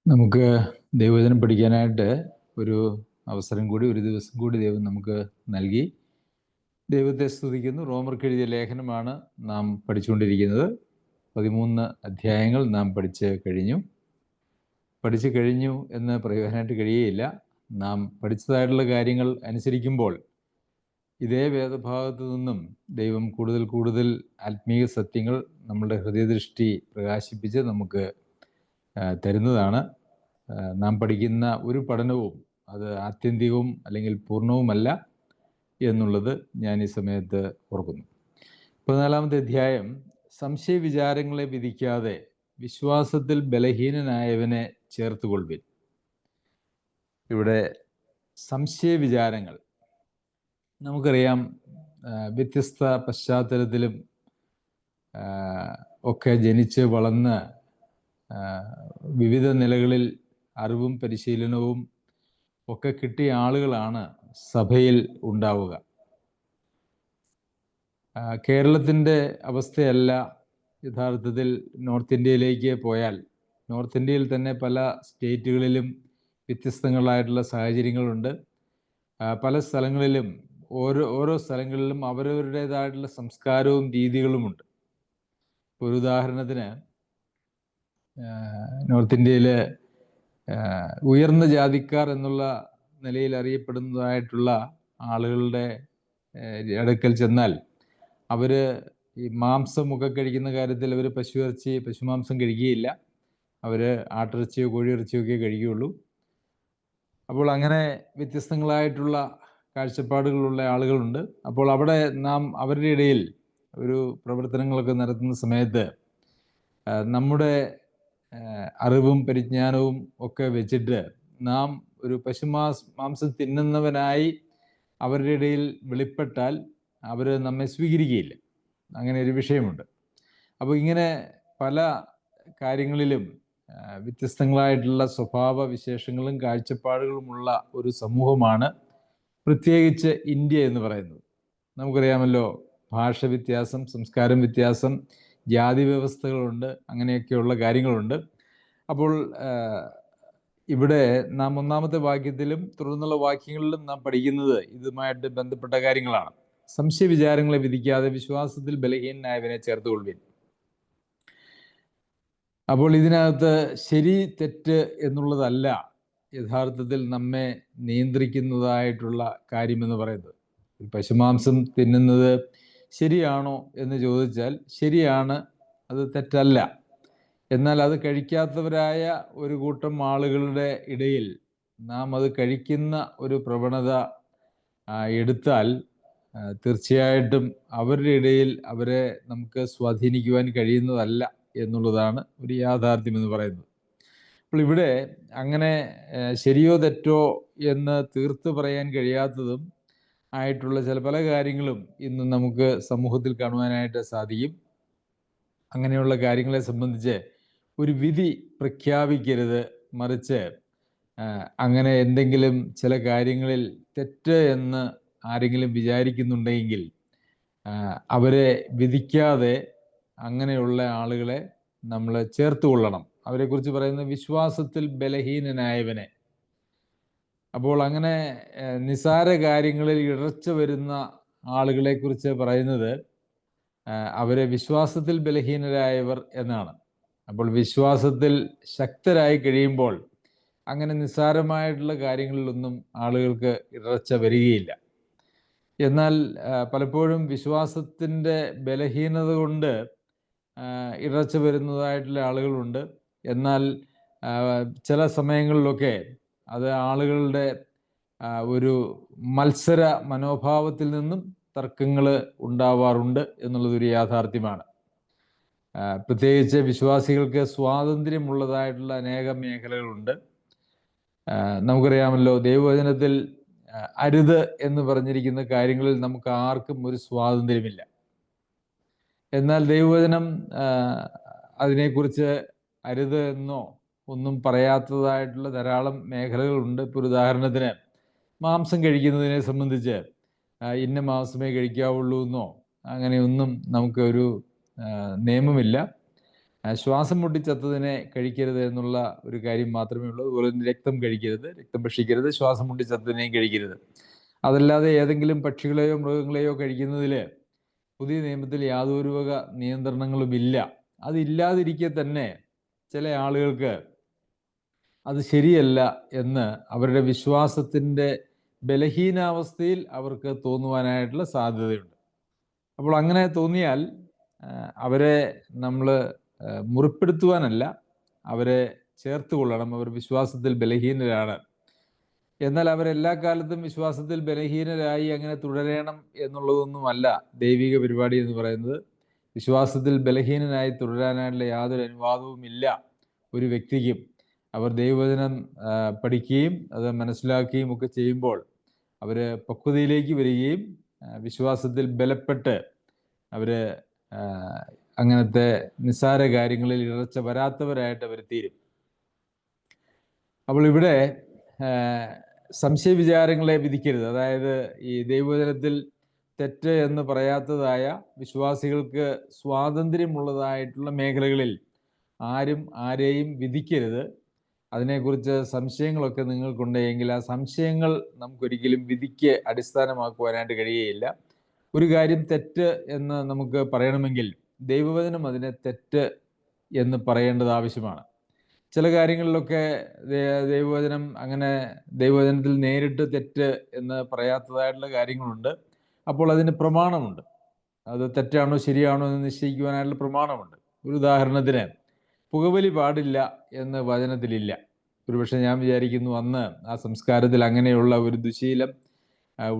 നമുക്ക് ദൈവവചനം പഠിക്കാനായിട്ട് ഒരു അവസരം കൂടി, ഒരു ദിവസം കൂടി ദൈവം നമുക്ക് നൽകി. ദൈവത്തെ സ്തുതിക്കുന്നു. റോമർക്ക് എഴുതിയ ലേഖനമാണ് നാം പഠിച്ചുകൊണ്ടിരിക്കുന്നത്. 13 അധ്യായങ്ങൾ നാം പഠിച്ചു കഴിഞ്ഞു എന്ന് പറയുവാനായിട്ട് കഴിയുകയില്ല. നാം പഠിച്ചതായിട്ടുള്ള കാര്യങ്ങൾ അനുസരിക്കുമ്പോൾ ഇതേ വേദഭാഗത്തു നിന്നും ദൈവം കൂടുതൽ ആത്മീയ സത്യങ്ങൾ നമ്മളുടെ ഹൃദയദൃഷ്ടി പ്രകാശിപ്പിച്ച് നമുക്ക് തരുന്നതാണ്. നാം പഠിക്കുന്ന ഒരു പഠനവും അത് ആത്യന്തികവും അല്ലെങ്കിൽ പൂർണ്ണവുമല്ല എന്നുള്ളത് ഞാൻ ഈ സമയത്ത് ഓർക്കുന്നു. 14-ാമത്തെ അധ്യായം, സംശയ വിചാരങ്ങളെ വിധിക്കാതെ വിശ്വാസത്തിൽ ബലഹീനനായവനെ ചേർത്തുകൊള്ളുവിൻ. ഇവിടെ സംശയ വിചാരങ്ങൾ, നമുക്കറിയാം, വ്യത്യസ്ത പശ്ചാത്തലത്തിലും ഒക്കെ ജനിച്ച് വളർന്ന് വിവിധ നിലകളിൽ അറിവും പരിശീലനവും ഒക്കെ കിട്ടിയ ആളുകളാണ് സഭയിൽ ഉണ്ടാവുക. കേരളത്തിൻ്റെ അവസ്ഥയല്ല യഥാർത്ഥത്തിൽ നോർത്ത് ഇന്ത്യയിലേക്ക് പോയാൽ. നോർത്ത് ഇന്ത്യയിൽ തന്നെ പല സ്റ്റേറ്റുകളിലും വ്യത്യസ്തങ്ങളായിട്ടുള്ള സാഹചര്യങ്ങളുണ്ട്. പല സ്ഥലങ്ങളിലും ഓരോ സ്ഥലങ്ങളിലും അവരവരുടേതായിട്ടുള്ള സംസ്കാരവും രീതികളുമുണ്ട്. ഒരു ഉദാഹരണത്തിന്, നോർത്ത് ഇന്ത്യയിൽ ഉയർന്ന ജാതിക്കാർ എന്നുള്ള നിലയിൽ അറിയപ്പെടുന്നതായിട്ടുള്ള ആളുകളുടെ അടുക്കൽ ചെന്നാൽ അവർ ഈ മാംസമൊക്കെ കഴിക്കുന്ന കാര്യത്തിൽ അവർ പശുമാംസം കഴിക്കുകയില്ല. അവർ ആട്ടിറച്ചിയോ കോഴിയിറച്ചിയോ ഒക്കെ കഴിക്കുകയുള്ളൂ. അപ്പോൾ അങ്ങനെ വ്യത്യസ്തങ്ങളായിട്ടുള്ള കാഴ്ചപ്പാടുകളുള്ള ആളുകളുണ്ട്. അപ്പോൾ അവിടെ നാം അവരുടെ ഇടയിൽ ഒരു പ്രവർത്തനങ്ങളൊക്കെ നടത്തുന്ന സമയത്ത് നമ്മുടെ അറിവും പരിജ്ഞാനവും ഒക്കെ വെച്ചിട്ട് നാം ഒരു മാംസം തിന്നുന്നവനായി അവരുടെ ഇടയിൽ വെളിപ്പെട്ടാൽ അവർ നമ്മെ സ്വീകരിക്കുകയില്ല. അങ്ങനെ ഒരു വിഷയമുണ്ട്. അപ്പോൾ ഇങ്ങനെ പല കാര്യങ്ങളിലും വ്യത്യസ്തങ്ങളായിട്ടുള്ള സ്വഭാവ വിശേഷങ്ങളും കാഴ്ചപ്പാടുകളുമുള്ള ഒരു സമൂഹമാണ് പ്രത്യേകിച്ച് ഇന്ത്യ എന്ന് പറയുന്നത്. നമുക്കറിയാമല്ലോ, ഭാഷ വ്യത്യാസം, സംസ്കാരം വ്യത്യാസം, ജാതി വ്യവസ്ഥകളുണ്ട്, അങ്ങനെയൊക്കെയുള്ള കാര്യങ്ങളുണ്ട്. അപ്പോൾ ഇവിടെ നാം 1-ാമത്തെ വാക്യത്തിലും തുടർന്നുള്ള വാക്യങ്ങളിലും നാം പഠിക്കുന്നത് ഇതുമായിട്ട് ബന്ധപ്പെട്ട കാര്യങ്ങളാണ്. സംശയ വിചാരങ്ങളെ വിധിക്കാതെ വിശ്വാസത്തിൽ ബലഹീനനായവനെ ചേർത്തുകൊള്ളുവിൻ. അപ്പോൾ ഇതിനകത്ത് ശരി തെറ്റ് എന്നുള്ളതല്ല യഥാർത്ഥത്തിൽ നമ്മെ നിയന്ത്രിക്കുന്നതായിട്ടുള്ള കാര്യമെന്ന് പറയുന്നത്. പശുമാംസം തിന്നുന്നത് ശരിയാണോ എന്ന് ചോദിച്ചാൽ ശരിയാണ്, അത് തെറ്റല്ല. എന്നാൽ അത് കഴിക്കാത്തവരായ ഒരു കൂട്ടം ആളുകളുടെ ഇടയിൽ നാം അത് കഴിക്കുന്ന ഒരു പ്രവണത എടുത്താൽ തീർച്ചയായിട്ടും അവരുടെ ഇടയിൽ അവരെ നമുക്ക് സ്വാധീനിക്കുവാൻ കഴിയുന്നതല്ല എന്നുള്ളതാണ് ഒരു യാഥാർത്ഥ്യം എന്ന് പറയുന്നത്. അപ്പോൾ ഇവിടെ അങ്ങനെ ശരിയോ തെറ്റോ എന്ന് തീർത്ത് പറയാൻ കഴിയാത്തതും ആയിട്ടുള്ള പല കാര്യങ്ങളും ഇന്ന് നമുക്ക് സമൂഹത്തിൽ കാണുവാനായിട്ട് സാധിക്കും. അങ്ങനെയുള്ള കാര്യങ്ങളെ സംബന്ധിച്ച് ഒരു വിധി പ്രഖ്യാപിക്കരുത്, മറിച്ച് അങ്ങനെ എന്തെങ്കിലും ചില കാര്യങ്ങളിൽ തെറ്റ് എന്ന് ആരെങ്കിലും വിചാരിക്കുന്നുണ്ടെങ്കിൽ അവരെ വിധിക്കാതെ അങ്ങനെയുള്ള ആളുകളെ നമ്മൾ ചേർത്തുകൊള്ളണം. അവരെക്കുറിച്ച് പറയുന്നത് വിശ്വാസത്തിൽ ബലഹീനനായവനെ. അപ്പോൾ അങ്ങനെ നിസാര കാര്യങ്ങളിൽ ഇടർച്ച വരുന്ന ആളുകളെ കുറിച്ച് പറയുന്നത് അവരെ വിശ്വാസത്തിൽ ബലഹീനരായവർ എന്നാണ്. അപ്പോൾ വിശ്വാസത്തിൽ ശക്തരായി കഴിയുമ്പോൾ അങ്ങനെ നിസ്സാരമായിട്ടുള്ള കാര്യങ്ങളിലൊന്നും ആളുകൾക്ക് ഇടർച്ച വരികയില്ല. എന്നാൽ പലപ്പോഴും വിശ്വാസത്തിൻ്റെ ബലഹീനത കൊണ്ട് ഇടർച്ച വരുന്നതായിട്ടുള്ള ആളുകളുണ്ട്. എന്നാൽ ചില സമയങ്ങളിലൊക്കെ അത് ആളുകളുടെ ഒരു മത്സര മനോഭാവത്തിൽ നിന്നും തർക്കങ്ങൾ ഉണ്ടാവാറുണ്ട് എന്നുള്ളതൊരു യാഥാർത്ഥ്യമാണ്. പ്രത്യേകിച്ച് വിശ്വാസികൾക്ക് സ്വാതന്ത്ര്യമുള്ളതായിട്ടുള്ള അനേകം മേഖലകളുണ്ട്. നമുക്കറിയാമല്ലോ, ദൈവവചനത്തിൽ അരുത് എന്ന് പറഞ്ഞിരിക്കുന്ന കാര്യങ്ങളിൽ നമുക്ക് ആർക്കും ഒരു സ്വാതന്ത്ര്യമില്ല. എന്നാൽ ദൈവവചനം അതിനെക്കുറിച്ച് അരുത് എന്നോ ഒന്നും പറയാത്തതായിട്ടുള്ള ധാരാളം മേഖലകളുണ്ട്. ഇപ്പോൾ ഉദാഹരണത്തിന്, മാംസം കഴിക്കുന്നതിനെ സംബന്ധിച്ച് ഇന്ന മാംസമേ കഴിക്കാവുള്ളൂ എന്നോ അങ്ങനെയൊന്നും നമുക്കൊരു നിയമമില്ല. ശ്വാസം മുട്ടിച്ചത്തതിനെ കഴിക്കരുത് എന്നുള്ള ഒരു കാര്യം മാത്രമേ ഉള്ളൂ. അതുപോലെ തന്നെ രക്തം കഴിക്കരുത്, രക്തം ഭക്ഷിക്കരുത്, ശ്വാസം മുട്ടിച്ചത്തതിനെയും കഴിക്കരുത്. അതല്ലാതെ ഏതെങ്കിലും പക്ഷികളെയോ മൃഗങ്ങളെയോ കഴിക്കുന്നതിൽ പുതിയ നിയമത്തിൽ യാതൊരു വക നിയന്ത്രണങ്ങളുമില്ല. അതില്ലാതിരിക്കെ തന്നെ ചില ആളുകൾക്ക് അത് ശരിയല്ല എന്ന് അവരുടെ വിശ്വാസത്തിൻ്റെ ബലഹീനാവസ്ഥയിൽ അവർക്ക് തോന്നുവാനായിട്ടുള്ള സാധ്യതയുണ്ട്. അപ്പോൾ അങ്ങനെ തോന്നിയാൽ അവരെ നമ്മൾ മുറിപ്പെടുത്തുവാനല്ല, അവരെ ചേർത്ത് കൊള്ളണം. അവർ വിശ്വാസത്തിൽ ബലഹീനരാണ്. എന്നാൽ അവരെല്ലാ കാലത്തും വിശ്വാസത്തിൽ ബലഹീനരായി അങ്ങനെ തുടരണം എന്നുള്ളതൊന്നുമല്ല ദൈവിക പരിപാടി എന്ന് പറയുന്നത്. വിശ്വാസത്തിൽ ബലഹീനനായി തുടരാനായിട്ടുള്ള യാതൊരു അനുവാദവുമില്ല ഒരു വ്യക്തിക്കും. അവർ ദൈവവചനം പഠിക്കുകയും അത് മനസ്സിലാക്കുകയും ഒക്കെ ചെയ്യുമ്പോൾ അവർ പക്വതയിലേക്ക് വരികയും വിശ്വാസത്തിൽ ബലപ്പെട്ട് അവർ അങ്ങനത്തെ നിസ്സാര കാര്യങ്ങളിൽ ഇടർച്ച വരാത്തവരായിട്ട് അവർ തീരും. അപ്പോൾ ഇവിടെ സംശയവിചാരങ്ങളെ വിധിക്കരുത്. അതായത് ഈ ദൈവവചനത്തിൽ തെറ്റ് എന്ന് പറയാത്തതായ വിശ്വാസികൾക്ക് സ്വാതന്ത്ര്യമുള്ളതായിട്ടുള്ള മേഖലകളിൽ ആരും ആരെയും വിധിക്കരുത്. അതിനെക്കുറിച്ച് സംശയങ്ങളൊക്കെ നിങ്ങൾക്കുണ്ടെങ്കിൽ ആ സംശയങ്ങൾ നമുക്കൊരിക്കലും വിധിക്ക് അടിസ്ഥാനമാക്കുവാനായിട്ട് കഴിയുകയില്ല. ഒരു കാര്യം തെറ്റ് എന്ന് നമുക്ക് പറയണമെങ്കിൽ ദൈവവചനം അതിനെ തെറ്റ് എന്ന് പറയേണ്ടത് ആവശ്യമാണ്. ചില കാര്യങ്ങളിലൊക്കെ ദൈവവചനം അങ്ങനെ ദൈവവചനത്തിൽ നേരിട്ട് തെറ്റ് എന്ന് പറയാത്തതായിട്ടുള്ള കാര്യങ്ങളുണ്ട്. അപ്പോൾ അതിന് പ്രമാണമുണ്ട്. അത് തെറ്റാണോ ശരിയാണോ എന്ന് നിശ്ചയിക്കുവാനായിട്ടുള്ള പ്രമാണമുണ്ട്. ഒരു ഉദാഹരണത്തിന്, പുകവലി പാടില്ല എന്ന് വചനത്തിലില്ല. ഒരുപക്ഷെ ഞാൻ വിചാരിക്കുന്നു അന്ന് ആ സംസ്കാരത്തിൽ അങ്ങനെയുള്ള ഒരു ദുശീലം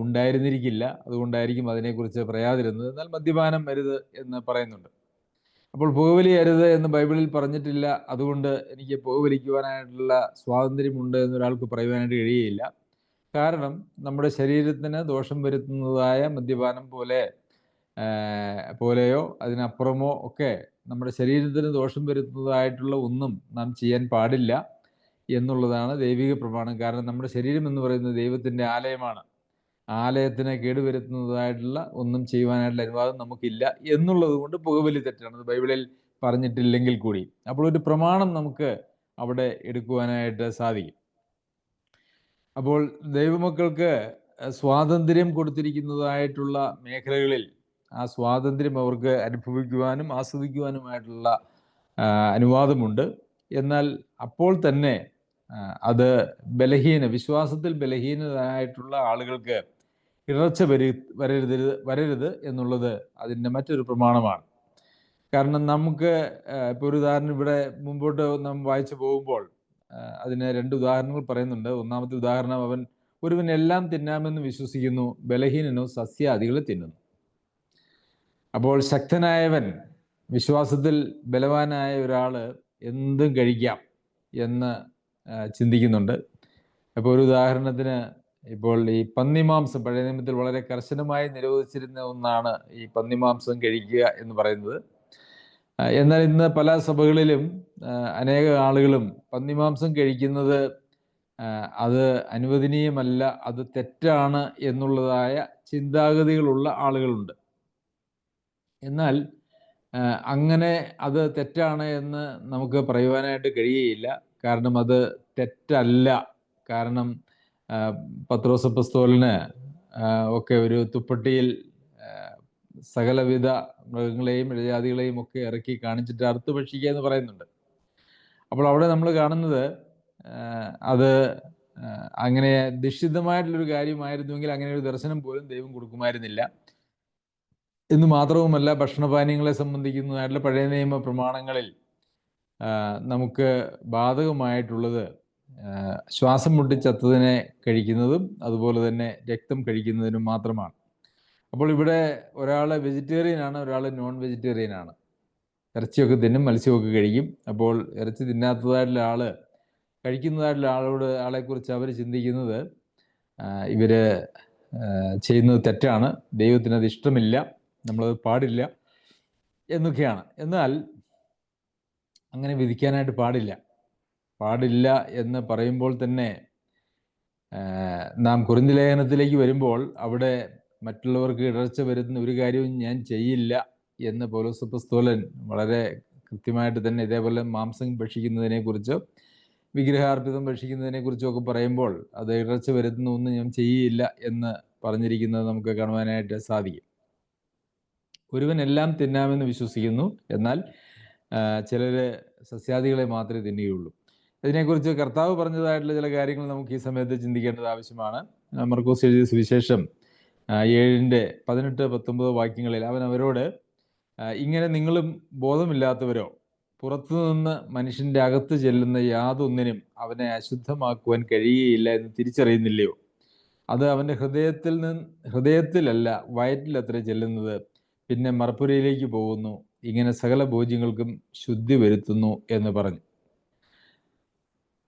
ഉണ്ടായിരുന്നിരിക്കില്ല. അതുകൊണ്ടായിരിക്കും അതിനെക്കുറിച്ച് പറയാതിരുന്നത്. എന്നാൽ മദ്യപാനം അരുത് എന്ന് പറയുന്നുണ്ട്. അപ്പോൾ പുകവലി അരുത് എന്ന് ബൈബിളിൽ പറഞ്ഞിട്ടില്ല, അതുകൊണ്ട് എനിക്ക് പുകവലിക്കുവാനായിട്ടുള്ള സ്വാതന്ത്ര്യമുണ്ട് എന്നൊരാൾക്ക് പറയുവാനായിട്ട് കഴിയുകയില്ല. കാരണം നമ്മുടെ ശരീരത്തിന് ദോഷം വരുത്തുന്നതായ മദ്യപാനം പോലെയോ അതിനപ്പുറമോ ഒക്കെ നമ്മുടെ ശരീരത്തിന് ദോഷം വരുത്തുന്നതായിട്ടുള്ള ഒന്നും നാം ചെയ്യാൻ പാടില്ല എന്നുള്ളതാണ് ദൈവിക പ്രമാണം. കാരണം നമ്മുടെ ശരീരം എന്ന് പറയുന്നത് ദൈവത്തിൻ്റെ ആലയമാണ്. ആലയത്തിനെ കേടുവരുത്തുന്നതായിട്ടുള്ള ഒന്നും ചെയ്യുവാനായിട്ടുള്ള അനുവാദം നമുക്കില്ല എന്നുള്ളത് കൊണ്ട് പുകവലി തെറ്റാണ്. അത് ബൈബിളിൽ പറഞ്ഞിട്ടില്ലെങ്കിൽ കൂടി. അപ്പോൾ ഒരു പ്രമാണം നമുക്ക് അവിടെ എടുക്കുവാനായിട്ട് സാധിക്കും. അപ്പോൾ ദൈവമക്കൾക്ക് സ്വാതന്ത്ര്യം കൊടുത്തിരിക്കുന്നതായിട്ടുള്ള മേഖലകളിൽ ആ സ്വാതന്ത്ര്യം അവർക്ക് അനുഭവിക്കുവാനും ആസ്വദിക്കുവാനുമായിട്ടുള്ള അനുവാദമുണ്ട്. എന്നാൽ അപ്പോൾ തന്നെ അത് വിശ്വാസത്തിൽ ബലഹീനരായിട്ടുള്ള ആളുകൾക്ക് ഇടർച്ച വരരുത് എന്നുള്ളത് അതിൻ്റെ മറ്റൊരു പ്രമാണമാണ്. കാരണം നമുക്ക് ഇപ്പോൾ ഒരു ഉദാഹരണം ഇവിടെ മുമ്പോട്ട് നാം വായിച്ചു പോകുമ്പോൾ അതിന് 2 ഉദാഹരണങ്ങൾ പറയുന്നുണ്ട്. ഒന്നാമത്തെ ഉദാഹരണം, ഒരുവൻ എല്ലാം തിന്നാമെന്ന് വിശ്വസിക്കുന്നു, ബലഹീനനോ സസ്യാദികളെ തിന്നുന്നു. അപ്പോൾ ശക്തനായവൻ, വിശ്വാസത്തിൽ ബലവാനായ ഒരാൾ എന്തും കഴിക്കാം എന്ന് ചിന്തിക്കുന്നുണ്ട്. അപ്പോൾ ഒരു ഉദാഹരണത്തിന്, ഇപ്പോൾ ഈ പന്നിമാംസം പഴയ നിയമത്തിൽ വളരെ കർശനമായി നിരോധിച്ചിരുന്ന ഒന്നാണ് ഈ പന്നിമാംസം കഴിക്കുക എന്ന് പറയുന്നത്. എന്നാൽ ഇന്ന് പല സഭകളിലും അനേക ആളുകളും പന്നിമാംസം കഴിക്കുന്നത് അത് അനുവദനീയമല്ല, അത് തെറ്റാണ് എന്നുള്ളതായ ചിന്താഗതികളുള്ള ആളുകളുണ്ട്. എന്നാൽ അങ്ങനെ അത് തെറ്റാണ് എന്ന് നമുക്ക് പറയുവാനായിട്ട് കഴിയുകയില്ല. കാരണം അത് തെറ്റല്ല. കാരണം പത്രോസ് അപ്പോസ്തലന് ഒക്കെ ഒരു തുപ്പട്ടിയിൽ സകലവിധ മൃഗങ്ങളെയും ഇഴജാതികളെയും ഒക്കെ ഇറക്കി കാണിച്ചിട്ട് അറുത്ത് ഭക്ഷിക്കുക എന്ന് പറയുന്നുണ്ട്. അപ്പോൾ അവിടെ നമ്മൾ കാണുന്നത് അത് അങ്ങനെ നിഷിദ്ധമായിട്ടുള്ളൊരു കാര്യമായിരുന്നുവെങ്കിൽ അങ്ങനെ ഒരു ദർശനം പോലും ദൈവം കൊടുക്കുമായിരുന്നില്ല എന്ന് മാത്രവുമല്ല, ഭക്ഷണപാനീയങ്ങളെ സംബന്ധിക്കുന്നതായിട്ടുള്ള പഴയ നിയമ പ്രമാണങ്ങളിൽ നമുക്ക് ബാധകമായിട്ടുള്ളത് ശ്വാസം മുട്ടിച്ചത്തതിനെ കഴിക്കുന്നതും അതുപോലെ തന്നെ രക്തം കഴിക്കുന്നതിനും മാത്രമാണ്. അപ്പോൾ ഇവിടെ ഒരാൾ വെജിറ്റേറിയനാണ്, ഒരാൾ നോൺ വെജിറ്റേറിയനാണ്. ഇറച്ചിയൊക്കെ തിന്നും, മത്സ്യമൊക്കെ കഴിക്കും. അപ്പോൾ ഇറച്ചി തിന്നാത്തതായിട്ടുള്ള കഴിക്കുന്നതായിട്ടുള്ള ആളെക്കുറിച്ച് അവർ ചിന്തിക്കുന്നത് ഇവർ ചെയ്യുന്നത് തെറ്റാണ്, ദൈവത്തിനത് ഇഷ്ടമില്ല, നമ്മളത് പാടില്ല എന്നൊക്കെയാണ്. എന്നാൽ അങ്ങനെ വിധിക്കാനായിട്ട് പാടില്ല എന്ന് പറയുമ്പോൾ തന്നെ നാം കൊരിന്ത്യർ ലേഖനത്തിലേക്ക് വരുമ്പോൾ അവിടെ മറ്റുള്ളവർക്ക് ഇടർച്ച വരുത്തുന്ന ഒരു കാര്യവും ഞാൻ ചെയ്യില്ല എന്ന് പൗലോസ് അപ്പോസ്തലൻ വളരെ കൃത്യമായിട്ട് തന്നെ ഇതേപോലെ മാംസം ഭക്ഷിക്കുന്നതിനെക്കുറിച്ചോ വിഗ്രഹാർപ്പിതം ഭക്ഷിക്കുന്നതിനെക്കുറിച്ചോ ഒക്കെ പറയുമ്പോൾ അത് ഇടർച്ച വരുത്തുന്ന ഒന്നും ഞാൻ ചെയ്യില്ല എന്ന് പറഞ്ഞിരിക്കുന്നത് നമുക്ക് കാണുവാനായിട്ട് സാധിക്കും. ഒരുവൻ എല്ലാം തിന്നാമെന്ന് വിശ്വസിക്കുന്നു, എന്നാൽ ചിലർ സസ്യാദികളെ മാത്രമേ തിന്നുകയുള്ളൂ. ഇതിനെക്കുറിച്ച് കർത്താവ് പറഞ്ഞതായിട്ടുള്ള ചില കാര്യങ്ങൾ നമുക്ക് ഈ സമയത്ത് ചിന്തിക്കേണ്ടത് ആവശ്യമാണ്. മർക്കോസ് എഴുതിയ സുവിശേഷം 7:18-19 വാക്യങ്ങളിൽ അവൻ അവരോട്, ഇങ്ങനെ നിങ്ങളും ബോധമില്ലാത്തവരോ പുറത്തുനിന്ന് മനുഷ്യൻ്റെ അകത്ത് ചെല്ലുന്ന യാതൊന്നിനും അവനെ അശുദ്ധമാക്കുവാൻ കഴിയുകയില്ല എന്ന് തിരിച്ചറിയുന്നില്ലയോ? അത് അവൻ്റെ ഹൃദയത്തിലല്ല വയറ്റിലത്ര ചെല്ലുന്നത്, പിന്നെ മറപ്പുരയിലേക്ക് പോകുന്നു. ഇങ്ങനെ സകല ഭോജ്യങ്ങൾക്കും ശുദ്ധി വരുത്തുന്നു എന്ന് പറഞ്ഞു.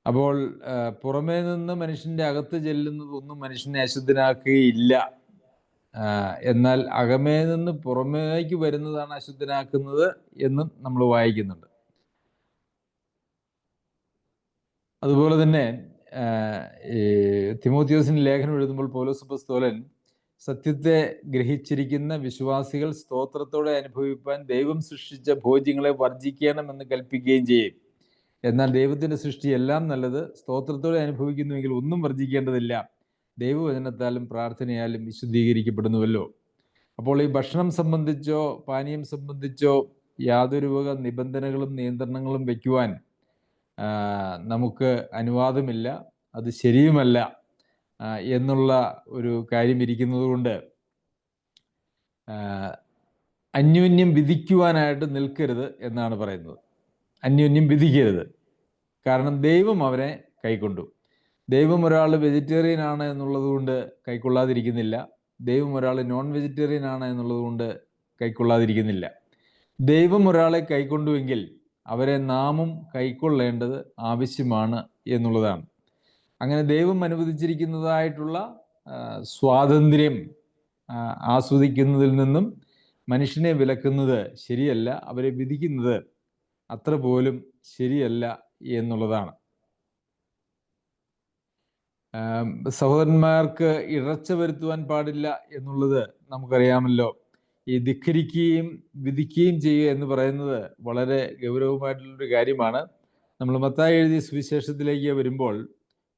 അപ്പോൾ പുറമേ നിന്ന് മനുഷ്യൻ്റെ അകത്ത് ചെല്ലുന്നതൊന്നും മനുഷ്യനെ അശുദ്ധനാക്കുകയില്ല, എന്നാൽ അകമേ നിന്ന് പുറമേക്ക് വരുന്നതാണ് അശുദ്ധനാക്കുന്നത് എന്നും നമ്മൾ വായിക്കുന്നുണ്ട്. അതുപോലെ തന്നെ തിമോത്തിയോസിന് ലേഖനം എഴുതുമ്പോൾ പൗലോസ് അപ്പോസ്തലൻ സത്യത്തെ ഗ്രഹിച്ചിരിക്കുന്ന വിശ്വാസികൾ സ്തോത്രത്തോടെ അനുഭവിപ്പാൻ ദൈവം സൃഷ്ടിച്ച ഭോജ്യങ്ങളെ വർജിക്കണമെന്ന് കൽപ്പിക്കുകയും ചെയ്യും. എന്നാൽ ദൈവത്തിൻ്റെ സൃഷ്ടി എല്ലാം നല്ലത്, സ്തോത്രത്തോടെ അനുഭവിക്കുന്നുവെങ്കിൽ ഒന്നും വർജിക്കേണ്ടതില്ല, ദൈവവചനത്താലും പ്രാർത്ഥനയാലും വിശുദ്ധീകരിക്കപ്പെടുന്നുവല്ലോ. അപ്പോൾ ഈ ഭക്ഷണം സംബന്ധിച്ചോ പാനീയം സംബന്ധിച്ചോ യാതൊരു വക നിബന്ധനകളും നിയന്ത്രണങ്ങളും വയ്ക്കുവാൻ നമുക്ക് അനുവാദമില്ല, അത് ശരിയുമല്ല എന്നുള്ള ഒരു കാര്യം ഇരിക്കുന്നത് കൊണ്ട് അന്യോന്യം വിധിക്കുവാനായിട്ട് നിൽക്കരുത് എന്നാണ് പറയുന്നത്. അന്യോന്യം വിധിക്കരുത്. കാരണം ദൈവം അവനെ കൈക്കൊണ്ടു. ദൈവം ഒരാൾ വെജിറ്റേറിയൻ ആണ് എന്നുള്ളത് കൊണ്ട് കൈക്കൊള്ളാതിരിക്കുന്നില്ല, ദൈവം ഒരാൾ നോൺ വെജിറ്റേറിയൻ ആണ് എന്നുള്ളത് കൊണ്ട് കൈക്കൊള്ളാതിരിക്കുന്നില്ല. ദൈവം ഒരാളെ കൈക്കൊണ്ടുവെങ്കിൽ അവരെ നാമും കൈക്കൊള്ളേണ്ടത് ആവശ്യമാണ് എന്നുള്ളതാണ്. അങ്ങനെ ദൈവം അനുവദിച്ചിരിക്കുന്നതായിട്ടുള്ള സ്വാതന്ത്ര്യം ആസ്വദിക്കുന്നതിൽ നിന്നും മനുഷ്യനെ വിലക്കുന്നത് ശരിയല്ല, അവരെ വിധിക്കുന്നത് അത്ര പോലും ശരിയല്ല എന്നുള്ളതാണ്. സഹോദരന്മാർക്ക് ഇടർച്ച വരുത്തുവാൻ പാടില്ല എന്നുള്ളത് നമുക്കറിയാമല്ലോ. ഈ ധിക്കരിക്കുകയും വിധിക്കുകയും ചെയ്യുക എന്ന് പറയുന്നത് വളരെ ഗൗരവമായിട്ടുള്ളൊരു കാര്യമാണ്. നമ്മൾ മത്തായി എഴുതിയ സുവിശേഷത്തിലേക്ക് വരുമ്പോൾ,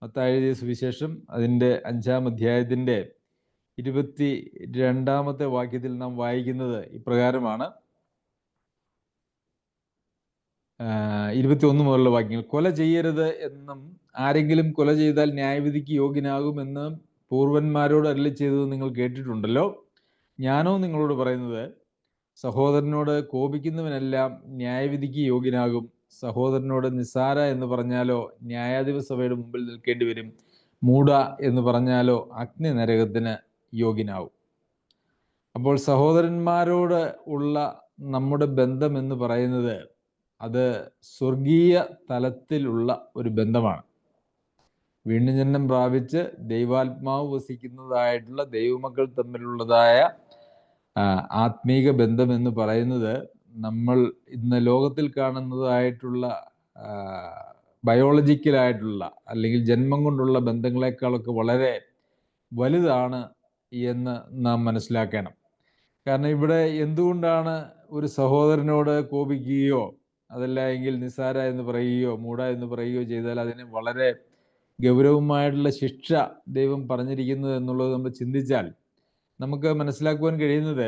മത്തായി എഴുതിയ സുവിശേഷം അതിൻ്റെ 5-ാം അധ്യായത്തിൻ്റെ 22-ാമത്തെ വാക്യത്തിൽ നാം വായിക്കുന്നത് ഇപ്രകാരമാണ്. 21 മുതലുള്ള വാക്യങ്ങൾ, കൊല ചെയ്യരുത് എന്നും ആരെങ്കിലും കൊല ചെയ്താൽ ന്യായവിധിക്ക് യോഗ്യനാകുമെന്ന് പൂർവന്മാരോട് അരുളി ചെയ്തത് നിങ്ങൾ കേട്ടിട്ടുണ്ടല്ലോ. ഞാനോ നിങ്ങളോട് പറയുന്നത്, സഹോദരനോട് കോപിക്കുന്നവനെല്ലാം ന്യായവിധിക്ക് യോഗ്യനാകും. സഹോദരനോട് നിസ്സാര എന്ന് പറഞ്ഞാലോ ന്യായാധിപ സഭയുടെ മുമ്പിൽ നിൽക്കേണ്ടി വരും. മൂഢ എന്ന് പറഞ്ഞാലോ അഗ്നി നരകത്തിന് യോഗ്യനാവും. അപ്പോൾ സഹോദരന്മാരോട് ഉള്ള നമ്മുടെ ബന്ധം എന്ന് പറയുന്നത് അത് സ്വർഗീയ തലത്തിലുള്ള ഒരു ബന്ധമാണ്. വീണ്ടും ജനനം പ്രാപിച്ച് ദൈവാത്മാവ് വസിക്കുന്നതായിട്ടുള്ള ദൈവമക്കൾ തമ്മിലുള്ളതായ ആത്മീക ബന്ധം എന്ന് പറയുന്നത് നമ്മൾ ഇന്ന് ലോകത്തിൽ കാണുന്നതായിട്ടുള്ള ബയോളജിക്കലായിട്ടുള്ള അല്ലെങ്കിൽ ജന്മം കൊണ്ടുള്ള ബന്ധങ്ങളെക്കാളൊക്കെ വളരെ വലുതാണ് എന്ന് നാം മനസ്സിലാക്കണം. കാരണം ഇവിടെ എന്തുകൊണ്ടാണ് ഒരു സഹോദരനോട് കോപിക്കുകയോ അതല്ല എങ്കിൽ നിസ്സാര എന്ന് പറയുകയോ മൂഢ എന്ന് പറയുകയോ ചെയ്താൽ അതിന് വളരെ ഗൗരവമായിട്ടുള്ള ശിക്ഷ ദൈവം പറഞ്ഞിരിക്കുന്നത് എന്നുള്ളത് നമ്മൾ ചിന്തിച്ചാൽ നമുക്ക് മനസ്സിലാക്കുവാൻ കഴിയുന്നത്,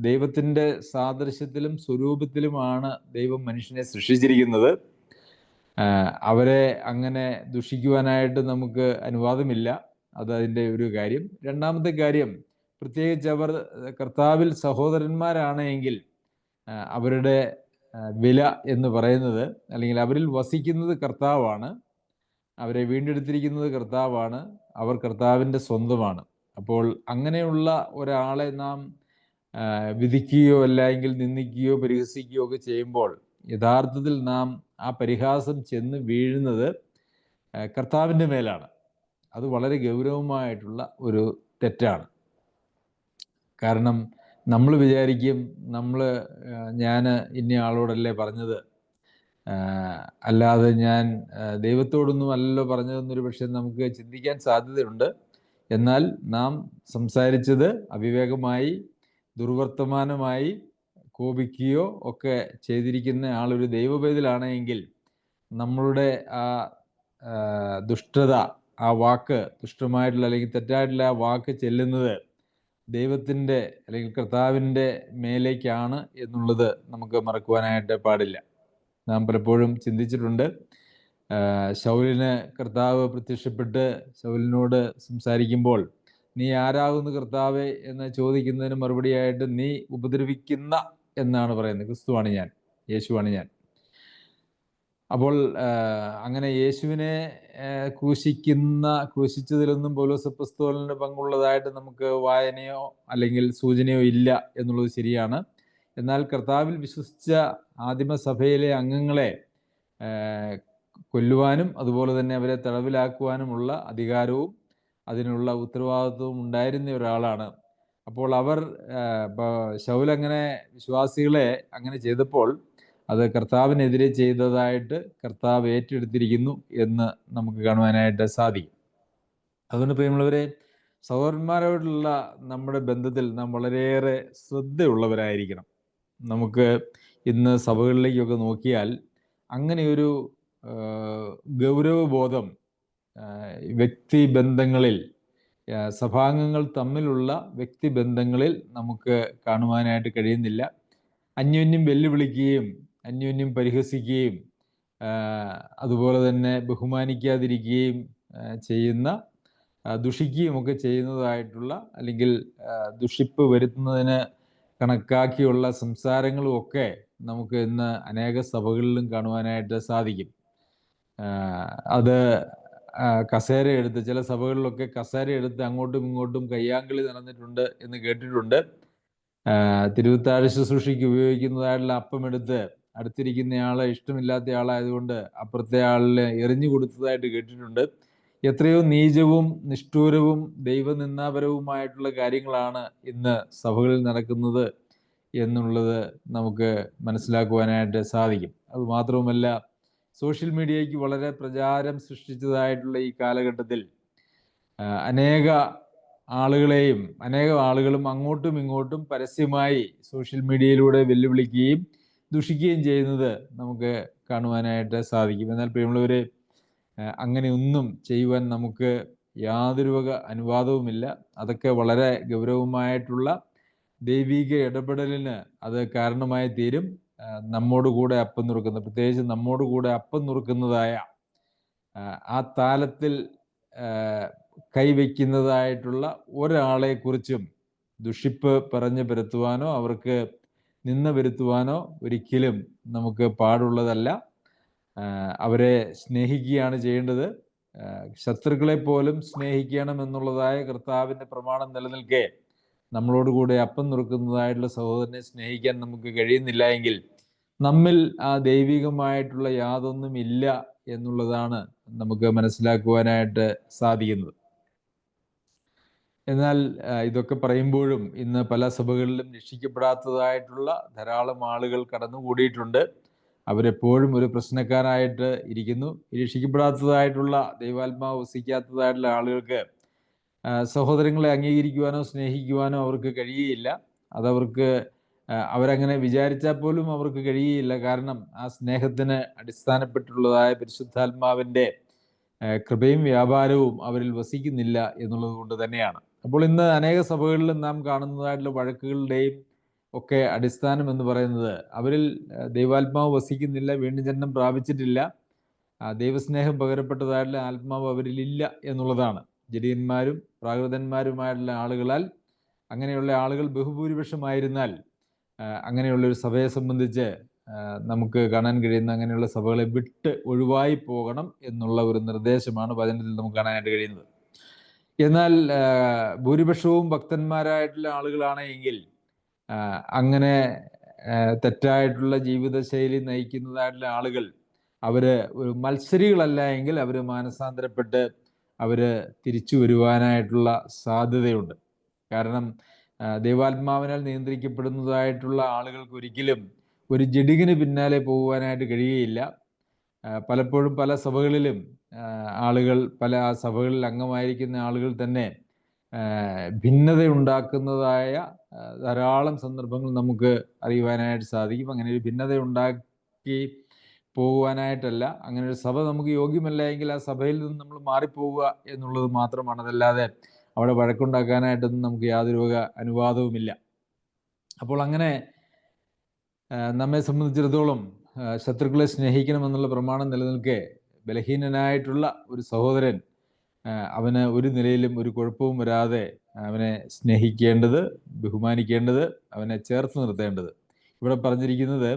ദൈവത്തിൻ്റെ സാദൃശ്യത്തിലും സ്വരൂപത്തിലുമാണ് ദൈവം മനുഷ്യനെ സൃഷ്ടിച്ചിരിക്കുന്നത്. അവരെ അങ്ങനെ ദുഷിക്കുവാനായിട്ട് നമുക്ക് അനുവാദമില്ല. അതതിൻ്റെ ഒരു കാര്യം. രണ്ടാമത്തെ കാര്യം, പ്രത്യേകിച്ച് അവർ കർത്താവിൽ സഹോദരന്മാരാണെങ്കിൽ അവരുടെ വില എന്ന് പറയുന്നത്, അല്ലെങ്കിൽ അവരിൽ വസിക്കുന്നത് കർത്താവാണ്, അവരെ വീണ്ടെടുത്തിരിക്കുന്നത് കർത്താവാണ്, അവർ കർത്താവിൻ്റെ സ്വന്തമാണ്. അപ്പോൾ അങ്ങനെയുള്ള ഒരാളെ നാം വിധിക്കുകയോ അല്ലെങ്കിൽ നിന്ദിക്കുകയോ പരിഹസിക്കുകയോ ഒക്കെ ചെയ്യുമ്പോൾ യഥാർത്ഥത്തിൽ നാം ആ പരിഹാസം ചെന്ന് വീഴുന്നത് കർത്താവിൻ്റെ മേലാണ്. അത് വളരെ ഗൗരവമായിട്ടുള്ള ഒരു തെറ്റാണ്. കാരണം നമ്മൾ വിചാരിക്കും ഞാൻ ഇന്ന ആളോടല്ലേ പറഞ്ഞത്, അല്ലാതെ ഞാൻ ദൈവത്തോടൊന്നും അല്ലല്ലോ പറഞ്ഞതെന്നൊരു പക്ഷേ നമുക്ക് ചിന്തിക്കാൻ സാധ്യതയുണ്ട്. എന്നാൽ നാം സംസാരിച്ചത് അവിവേകമായി, ദുർവർത്തമാനമായി, കോപിക്കുകയോ ഒക്കെ ചെയ്തിരിക്കുന്ന ആളൊരു ദൈവപൈതലാണെങ്കിൽ നമ്മളുടെ ആ ദുഷ്ടത, ആ വാക്ക്, ദുഷ്ടമായിട്ടുള്ള അല്ലെങ്കിൽ തെറ്റായിട്ടുള്ള ആ വാക്ക് ചെല്ലുന്നത് ദൈവത്തിൻ്റെ അല്ലെങ്കിൽ കർത്താവിൻ്റെ മേലേക്കാണ് എന്നുള്ളത് നമുക്ക് മറക്കുവാനായിട്ട് പാടില്ല. നാം പലപ്പോഴും ചിന്തിച്ചിട്ടുണ്ട്, ശൗലിന് കർത്താവ് പ്രത്യക്ഷപ്പെട്ട് ശൗലിനോട് സംസാരിക്കുമ്പോൾ നീ ആരാകുന്നു കർത്താവേ എന്ന് ചോദിക്കുന്നതിന് മറുപടിയായിട്ട് നീ ഉപദ്രവിക്കുന്ന എന്നാണ് പറയുന്നത്. ക്രിസ്തുവാണ് ഞാൻ, യേശുവാണ് ഞാൻ. അപ്പോൾ അങ്ങനെ യേശുവിനെ ക്രൂശിച്ചതിലൊന്നും പൗലോസ് അപ്പോസ്തലന് പങ്കുള്ളതായിട്ട് നമുക്ക് വായനയോ അല്ലെങ്കിൽ സൂചനയോ ഇല്ല എന്നുള്ളത് ശരിയാണ്. എന്നാൽ കർത്താവിൽ വിശ്വസിച്ച ആദിമസഭയിലെ അംഗങ്ങളെ കൊല്ലുവാനും അതുപോലെ തന്നെ അവരെ തടവിലാക്കുവാനുമുള്ള അധികാരവും അതിനുള്ള ഉത്തരവാദിത്വവും ഉണ്ടായിരുന്ന ഒരാളാണ്. അപ്പോൾ ശൗൽ അങ്ങനെ വിശ്വാസികളെ അങ്ങനെ ചെയ്തപ്പോൾ അത് കർത്താവിനെതിരെ ചെയ്തതായിട്ട് കർത്താവ് ഏറ്റെടുത്തിരിക്കുന്നു എന്ന് നമുക്ക് കാണുവാനായിട്ട് സാധിക്കും. അതുകൊണ്ട് പ്രിയമുള്ളവരെ, സഹോദരന്മാരോടുള്ള നമ്മുടെ ബന്ധത്തിൽ നാം വളരെയേറെ ശ്രദ്ധയുള്ളവരായിരിക്കണം. നമുക്ക് ഇന്ന് സഭകളിലേക്കൊക്കെ നോക്കിയാൽ അങ്ങനെയൊരു ഗൗരവബോധം വ്യക്തിബന്ധങ്ങളിൽ, സഭാംഗങ്ങൾ തമ്മിലുള്ള വ്യക്തിബന്ധങ്ങളിൽ നമുക്ക് കാണുവാനായിട്ട് കഴിയുന്നില്ല. അന്യോന്യം വെല്ലുവിളിക്കുകയും അന്യോന്യം പരിഹസിക്കുകയും അതുപോലെ തന്നെ ബഹുമാനിക്കാതിരിക്കുകയും ചെയ്യുന്ന, ദുഷിക്കുകയും ഒക്കെ ചെയ്യുന്നതായിട്ടുള്ള അല്ലെങ്കിൽ ദുഷിപ്പ് വരുത്തുന്നതിന് കണക്കാക്കിയുള്ള സംസാരങ്ങളും ഒക്കെ നമുക്ക് ഇന്ന് അനേക സഭകളിലും കാണുവാനായിട്ട് സാധിക്കും. അത് കസേരയെടുത്ത്, ചില സഭകളിലൊക്കെ കസേരയെടുത്ത് അങ്ങോട്ടും ഇങ്ങോട്ടും കയ്യാങ്കളി നടന്നിട്ടുണ്ട് എന്ന് കേട്ടിട്ടുണ്ട്. തിരുവത്താഴ ശുശ്രൂഷയ്ക്ക് ഉപയോഗിക്കുന്നതായിട്ടുള്ള അപ്പമെടുത്ത് അടുത്തിരിക്കുന്നയാളെ ഇഷ്ടമില്ലാത്ത ആളായതുകൊണ്ട് അപ്പുറത്തെ ആളിന് എറിഞ്ഞു കൊടുത്തതായിട്ട് കേട്ടിട്ടുണ്ട്. എത്രയോ നീചവും നിഷ്ഠൂരവും ദൈവനിന്ദാപരവുമായിട്ടുള്ള കാര്യങ്ങളാണ് ഇന്ന് സഭകളിൽ നടക്കുന്നത് എന്നുള്ളത് നമുക്ക് മനസ്സിലാക്കുവാനായിട്ട് സാധിക്കും. അതുമാത്രവുമല്ല, സോഷ്യൽ മീഡിയയ്ക്ക് വളരെ പ്രചാരം സൃഷ്ടിച്ചതായിട്ടുള്ള ഈ കാലഘട്ടത്തിൽ അനേകം ആളുകളും അങ്ങോട്ടും ഇങ്ങോട്ടും പരസ്യമായി സോഷ്യൽ മീഡിയയിലൂടെ വെല്ലുവിളിക്കുകയും ദുഷിക്കുകയും ചെയ്യുന്നത് നമുക്ക് കാണുവാനായിട്ട് സാധിക്കും. എന്നാൽ പ്രിയമുള്ളവരെ, അങ്ങനെ ഒന്നും ചെയ്യുവാൻ നമുക്ക് യാതൊരു വക അനുവാദവുമില്ല. അതൊക്കെ വളരെ ഗൗരവമായിട്ടുള്ള ദൈവിക ഇടപെടലിന് അത് കാരണമായി തീരും. നമ്മോട് കൂടെ അപ്പം നുറുക്കുന്ന, പ്രത്യേകിച്ച് നമ്മോട് കൂടെ അപ്പം നുറുക്കുന്നതായ ആ താലത്തിൽ കൈവയ്ക്കുന്നതായിട്ടുള്ള ഒരാളെ കുറിച്ചും ദുഷിപ്പ് പറഞ്ഞു വരുത്തുവാനോ അവർക്ക് നിന്ന വരുത്തുവാനോ ഒരിക്കലും നമുക്ക് പാടുള്ളതല്ല. അവരെ സ്നേഹിക്കുകയാണ് ചെയ്യേണ്ടത്. ശത്രുക്കളെ പോലും സ്നേഹിക്കണം എന്നുള്ളതായ കർത്താവിൻ്റെ പ്രമാണം നിലനിൽക്കെ നമ്മളോടുകൂടെ അപ്പം നുറുക്കുന്നതായിട്ടുള്ള സഹോദരനെ സ്നേഹിക്കാൻ നമുക്ക് കഴിയുന്നില്ല എങ്കിൽ നമ്മിൽ ആ ദൈവികമായിട്ടുള്ള യാതൊന്നും ഇല്ല എന്നുള്ളതാണ് നമുക്ക് മനസ്സിലാക്കുവാനായിട്ട് സാധിക്കുന്നത്. എന്നാൽ ഇതൊക്കെ പറയുമ്പോഴും ഇന്ന് പല സഭകളിലും രക്ഷിക്കപ്പെടാത്തതായിട്ടുള്ള ധാരാളം ആളുകൾ കടന്നുകൂടിയിട്ടുണ്ട്. അവരെപ്പോഴും ഒരു പ്രശ്നക്കാരായിട്ട് ഇരിക്കുന്നു. രക്ഷിക്കപ്പെടാത്തതായിട്ടുള്ള ദൈവാത്മാവ് വസിക്കാത്തതായിട്ടുള്ള ആളുകൾക്ക് സഹോദരങ്ങളെ അംഗീകരിക്കുവാനോ സ്നേഹിക്കുവാനോ അവർക്ക് കഴിയുകയില്ല. അതവർക്ക് അവരങ്ങനെ വിചാരിച്ചാൽ പോലും അവർക്ക് കഴിയുകയില്ല. കാരണം ആ സ്നേഹത്തിന് അടിസ്ഥാനപ്പെട്ടുള്ളതായ പരിശുദ്ധാത്മാവിൻ്റെ കൃപയും വ്യാപാരവും അവരിൽ വസിക്കുന്നില്ല എന്നുള്ളത് കൊണ്ട് തന്നെയാണ്. അപ്പോൾ ഇന്ന് അനേക സഭകളിലും നാം കാണുന്നതായിട്ടുള്ള വഴക്കുകളുടെയും ഒക്കെ അടിസ്ഥാനം എന്ന് പറയുന്നത് അവരിൽ ദൈവാത്മാവ് വസിക്കുന്നില്ല, വീണ്ടും ജന്മം പ്രാപിച്ചിട്ടില്ല, ദൈവസ്നേഹം പകരപ്പെട്ടതായിട്ടുള്ള ആത്മാവ് അവരിലില്ല എന്നുള്ളതാണ്. ജഡിയന്മാരും പ്രാകൃതന്മാരുമായിട്ടുള്ള ആളുകളാൽ, അങ്ങനെയുള്ള ആളുകൾ ബഹുഭൂരിപക്ഷമായിരുന്നാൽ അങ്ങനെയുള്ളൊരു സഭയെ സംബന്ധിച്ച് നമുക്ക് കാണാൻ കഴിയുന്ന അങ്ങനെയുള്ള സഭകളെ വിട്ട് ഒഴിവായി പോകണം എന്നുള്ള ഒരു നിർദ്ദേശമാണ് വചനത്തിൽ നമുക്ക് കാണാനായിട്ട് കഴിയുന്നത്. എന്നാൽ ഭൂരിപക്ഷവും ഭക്തന്മാരായിട്ടുള്ള ആളുകളാണ് എങ്കിൽ അങ്ങനെ തെറ്റായിട്ടുള്ള ജീവിതശൈലി നയിക്കുന്നതായിട്ടുള്ള ആളുകൾ അവർ ഒരു മത്സരികളല്ല എങ്കിൽ അവർ മാനസാന്തരപ്പെട്ട് അവർ തിരിച്ചു വരുവാനായിട്ടുള്ള സാധ്യതയുണ്ട്. കാരണം ദൈവാത്മാവിനാൽ നിയന്ത്രിക്കപ്പെടുന്നതായിട്ടുള്ള ആളുകൾക്ക് ഒരിക്കലും ഒരു ജഡികിന് പിന്നാലെ പോകുവാനായിട്ട് കഴിയുകയില്ല. പലപ്പോഴും പല സഭകളിലും ആ സഭകളിൽ അംഗമായിരിക്കുന്ന ആളുകൾ തന്നെ ഭിന്നതയുണ്ടാക്കുന്നതായ ധാരാളം സന്ദർഭങ്ങൾ നമുക്ക് അറിയുവാനായിട്ട് സാധിക്കും. അങ്ങനെ ഒരു ഭിന്നത ഉണ്ടാക്കി പോകുവാനായിട്ടല്ല, അങ്ങനെ ഒരു സഭ നമുക്ക് യോഗ്യമല്ല എങ്കിൽ ആ സഭയിൽ നിന്ന് നമ്മൾ മാറിപ്പോവുക എന്നുള്ളത് മാത്രമാണ്. അതല്ലാതെ അവിടെ വഴക്കുണ്ടാക്കാനായിട്ടൊന്നും നമുക്ക് യാതൊരു വക അനുവാദവുമില്ല. അപ്പോൾ അങ്ങനെ നമ്മെ സംബന്ധിച്ചിടത്തോളം ശത്രുക്കളെ സ്നേഹിക്കണമെന്നുള്ള പ്രമാണം നിലനിൽക്കെ ബലഹീനനായിട്ടുള്ള ഒരു സഹോദരൻ അവന് ഒരു നിലയിലും ഒരു കുഴപ്പവും വരാതെ അവനെ സ്നേഹിക്കേണ്ടത്, ബഹുമാനിക്കേണ്ടത്, അവനെ ചേർത്ത് നിർത്തേണ്ടത്. ഇവിടെ പറഞ്ഞിരിക്കുന്നത്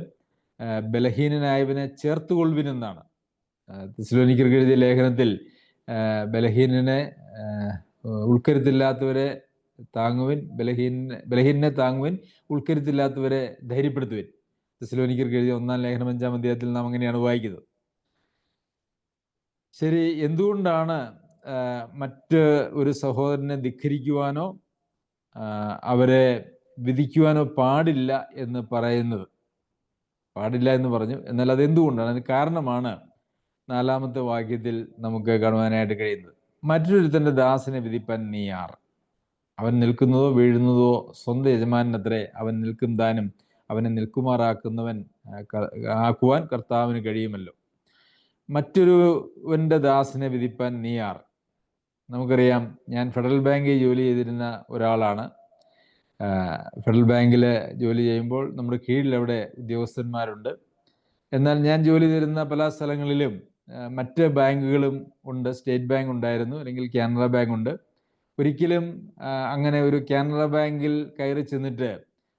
ബലഹീനനായവനെ ചേർത്തുകൊള്ളുവിനെന്നാണ്. തെസ്സലോനിക്കർക്ക് എഴുതിയ ലേഖനത്തിൽ ബലഹീനനെ ഉൾക്കരുത്തില്ലാത്തവരെ താങ്ങുവിൻ, ബലഹീനനെ താങ്ങുവിൻ, ഉൾക്കരുത്തില്ലാത്തവരെ ധൈര്യപ്പെടുത്തുവിൻ. തെസ്സലോനിക്കർക്ക് എഴുതിയ 1-ാം ലേഖനം 5-ാം അധ്യായത്തിൽ നാം അങ്ങനെയാണ് വായിക്കുന്നത്. ശരി, എന്തുകൊണ്ടാണ് മറ്റ് ഒരു സഹോദരനെ ധിക്കരിക്കുവാനോ അവരെ വിധിക്കുവാനോ പാടില്ല എന്ന് പറയുന്നത്? പാടില്ല എന്ന് പറഞ്ഞു, എന്നാൽ അതെന്തുകൊണ്ടാണ്? അതിന് കാരണമാണ് 4-ാമത്തെ വാക്യത്തിൽ നമുക്ക് കാണുവാനായിട്ട് കഴിയുന്നത്. മറ്റൊരുത്തൻ്റെ ദാസനെ വിധിപ്പാൻ നീ ആർ? അവൻ നിൽക്കുന്നതോ വീഴുന്നതോ സ്വന്തം യജമാനത്രേ. അവൻ നിൽക്കും താനും അവനെ നിൽക്കുമാറാക്കുന്നവൻ ആക്കുവാൻ കർത്താവിന് കഴിയുമല്ലോ. മറ്റൊരുവൻ്റെ ദാസനെ വിധിപ്പാൻ നീ ആർ? നമുക്കറിയാം, ഞാൻ ഫെഡറൽ ബാങ്കിൽ ജോലി ചെയ്തിരുന്ന ഒരാളാണ്. ഫെഡറൽ ബാങ്കിൽ ജോലി ചെയ്യുമ്പോൾ നമ്മുടെ കീഴിൽ അവിടെ ഉദ്യോഗസ്ഥന്മാരുണ്ട്. എന്നാൽ ഞാൻ ജോലി ചെയ്തിരുന്ന പല സ്ഥലങ്ങളിലും മറ്റ് ബാങ്കുകളും ഉണ്ട്. സ്റ്റേറ്റ് ബാങ്ക് ഉണ്ടായിരുന്നു, അല്ലെങ്കിൽ കാനറ ബാങ്ക് ഉണ്ട്. ഒരിക്കലും അങ്ങനെ ഒരു കാനറ ബാങ്കിൽ കയറി ചെന്നിട്ട്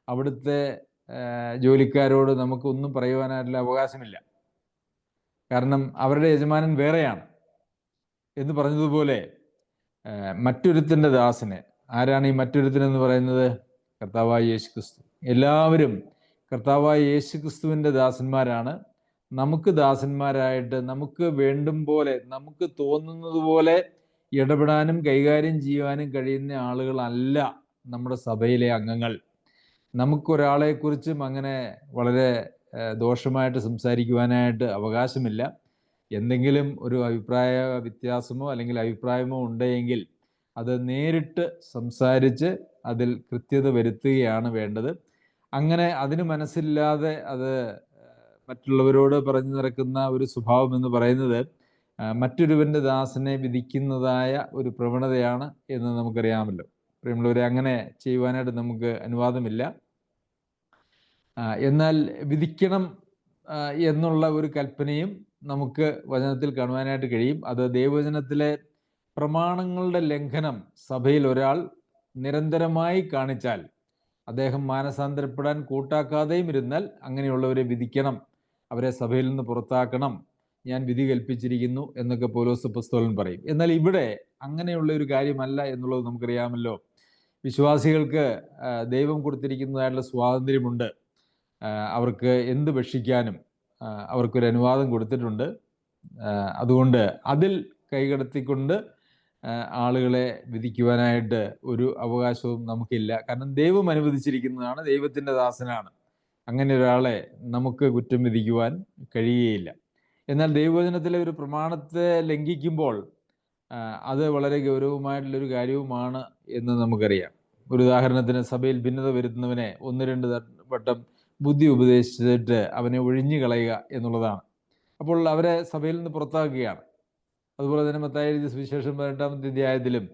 അവിടുത്തെ ജോലിക്കാരോട് നമുക്കൊന്നും പറയുവാനായിട്ടുള്ള അവകാശമില്ല. കാരണം അവരുടെ യജമാനൻ വേറെയാണ് എന്ന് പറഞ്ഞതുപോലെ മറ്റൊരുത്തൻ്റെ ദാസന്, ആരാണ് ഈ മറ്റൊരുത്തനെന്ന് പറയുന്നത്? കർത്താവായ യേശു ക്രിസ്തു. എല്ലാവരും കർത്താവായ യേശു ക്രിസ്തുവിൻ്റെ ദാസന്മാരാണ്. നമുക്ക് ദാസന്മാരായിട്ട് നമുക്ക് വേണ്ടും പോലെ, നമുക്ക് തോന്നുന്നത് പോലെ ഇടപെടാനും കൈകാര്യം ചെയ്യുവാനും കഴിയുന്ന ആളുകളല്ല നമ്മുടെ സഭയിലെ അംഗങ്ങൾ. നമുക്കൊരാളെക്കുറിച്ചും അങ്ങനെ വളരെ ദോഷമായിട്ട് സംസാരിക്കുവാനായിട്ട് അവകാശമില്ല. എന്തെങ്കിലും ഒരു അഭിപ്രായ വ്യത്യാസമോ അല്ലെങ്കിൽ അഭിപ്രായമോ ഉണ്ടെങ്കിൽ അത് നേരിട്ട് സംസാരിച്ച് അതിൽ കൃത്യത വരുത്തുകയാണ് വേണ്ടത്. അങ്ങനെ അതിന് മനസ്സില്ലാതെ അത് മറ്റുള്ളവരോട് പറഞ്ഞു നടക്കുന്ന ഒരു സ്വഭാവം എന്ന് പറയുന്നത് മറ്റൊരുവൻ്റെ ദാസനെ വിധിക്കുന്നതായ ഒരു പ്രവണതയാണ് എന്ന് നമുക്കറിയാമല്ലോ. പ്രിയമുള്ളവരെ, അങ്ങനെ ചെയ്യുവാനായിട്ട് നമുക്ക് അനുവാദമില്ല. എന്നാൽ വിധിക്കണം എന്നുള്ള ഒരു കൽപ്പനയും നമുക്ക് വചനത്തിൽ കാണുവാനായിട്ട് കഴിയും. അത് ദൈവവചനത്തിലെ പ്രമാണങ്ങളുടെ ലംഘനം സഭയിൽ ഒരാൾ നിരന്തരമായി കാണിച്ചാൽ, അദ്ദേഹം മാനസാന്തരപ്പെടാൻ കൂട്ടാക്കാതെയും ഇരുന്നാൽ അങ്ങനെയുള്ളവരെ വിധിക്കണം, അവരെ സഭയിൽ നിന്ന് പുറത്താക്കണം, ഞാൻ വിധി കൽപ്പിച്ചിരിക്കുന്നു എന്നൊക്കെ പൗലോസ് അപ്പോസ്തലൻ പറയും. എന്നാൽ ഇവിടെ അങ്ങനെയുള്ള ഒരു കാര്യമല്ല എന്നുള്ളത് നമുക്കറിയാമല്ലോ. വിശ്വാസികൾക്ക് ദൈവം കൊടുത്തിരിക്കുന്നതായിട്ടുള്ള സ്വാതന്ത്ര്യമുണ്ട്. അവർക്ക് എന്ത് ഭക്ഷിക്കാനും അവർക്കൊരു അനുവാദം കൊടുത്തിട്ടുണ്ട്. അതുകൊണ്ട് അതിൽ കൈകടത്തിക്കൊണ്ട് ആളുകളെ വിധിക്കുവാനായിട്ട് ഒരു അവകാശവും നമുക്കില്ല. കാരണം ദൈവം അനുവദിച്ചിരിക്കുന്നതാണ്, ദൈവത്തിൻ്റെ ദാസനാണ്. അങ്ങനെ ഒരാളെ നമുക്ക് കുറ്റം വിധിക്കുവാൻ കഴിയുകയില്ല. എന്നാൽ ദൈവവചനത്തിലെ ഒരു പ്രമാണത്തെ ലംഘിക്കുമ്പോൾ അത് വളരെ ഗൗരവമായിട്ടുള്ളൊരു കാര്യവുമാണ് എന്ന് നമുക്കറിയാം. ഒരു ഉദാഹരണത്തിന്, സഭയിൽ ഭിന്നത വരുത്തുന്നവനെ 1-2 വട്ടം ബുദ്ധി ഉപദേശിച്ചിട്ട് അവനെ ഒഴിഞ്ഞു കളയുക എന്നുള്ളതാണ്. അപ്പോൾ അവരെ സഭയിൽ നിന്ന് പുറത്താക്കുകയാണ്. അതുപോലെ തന്നെ മത്തായി എഴുതിയ സുവിശേഷം 18-ാമത്തെ അധ്യായത്തിലും,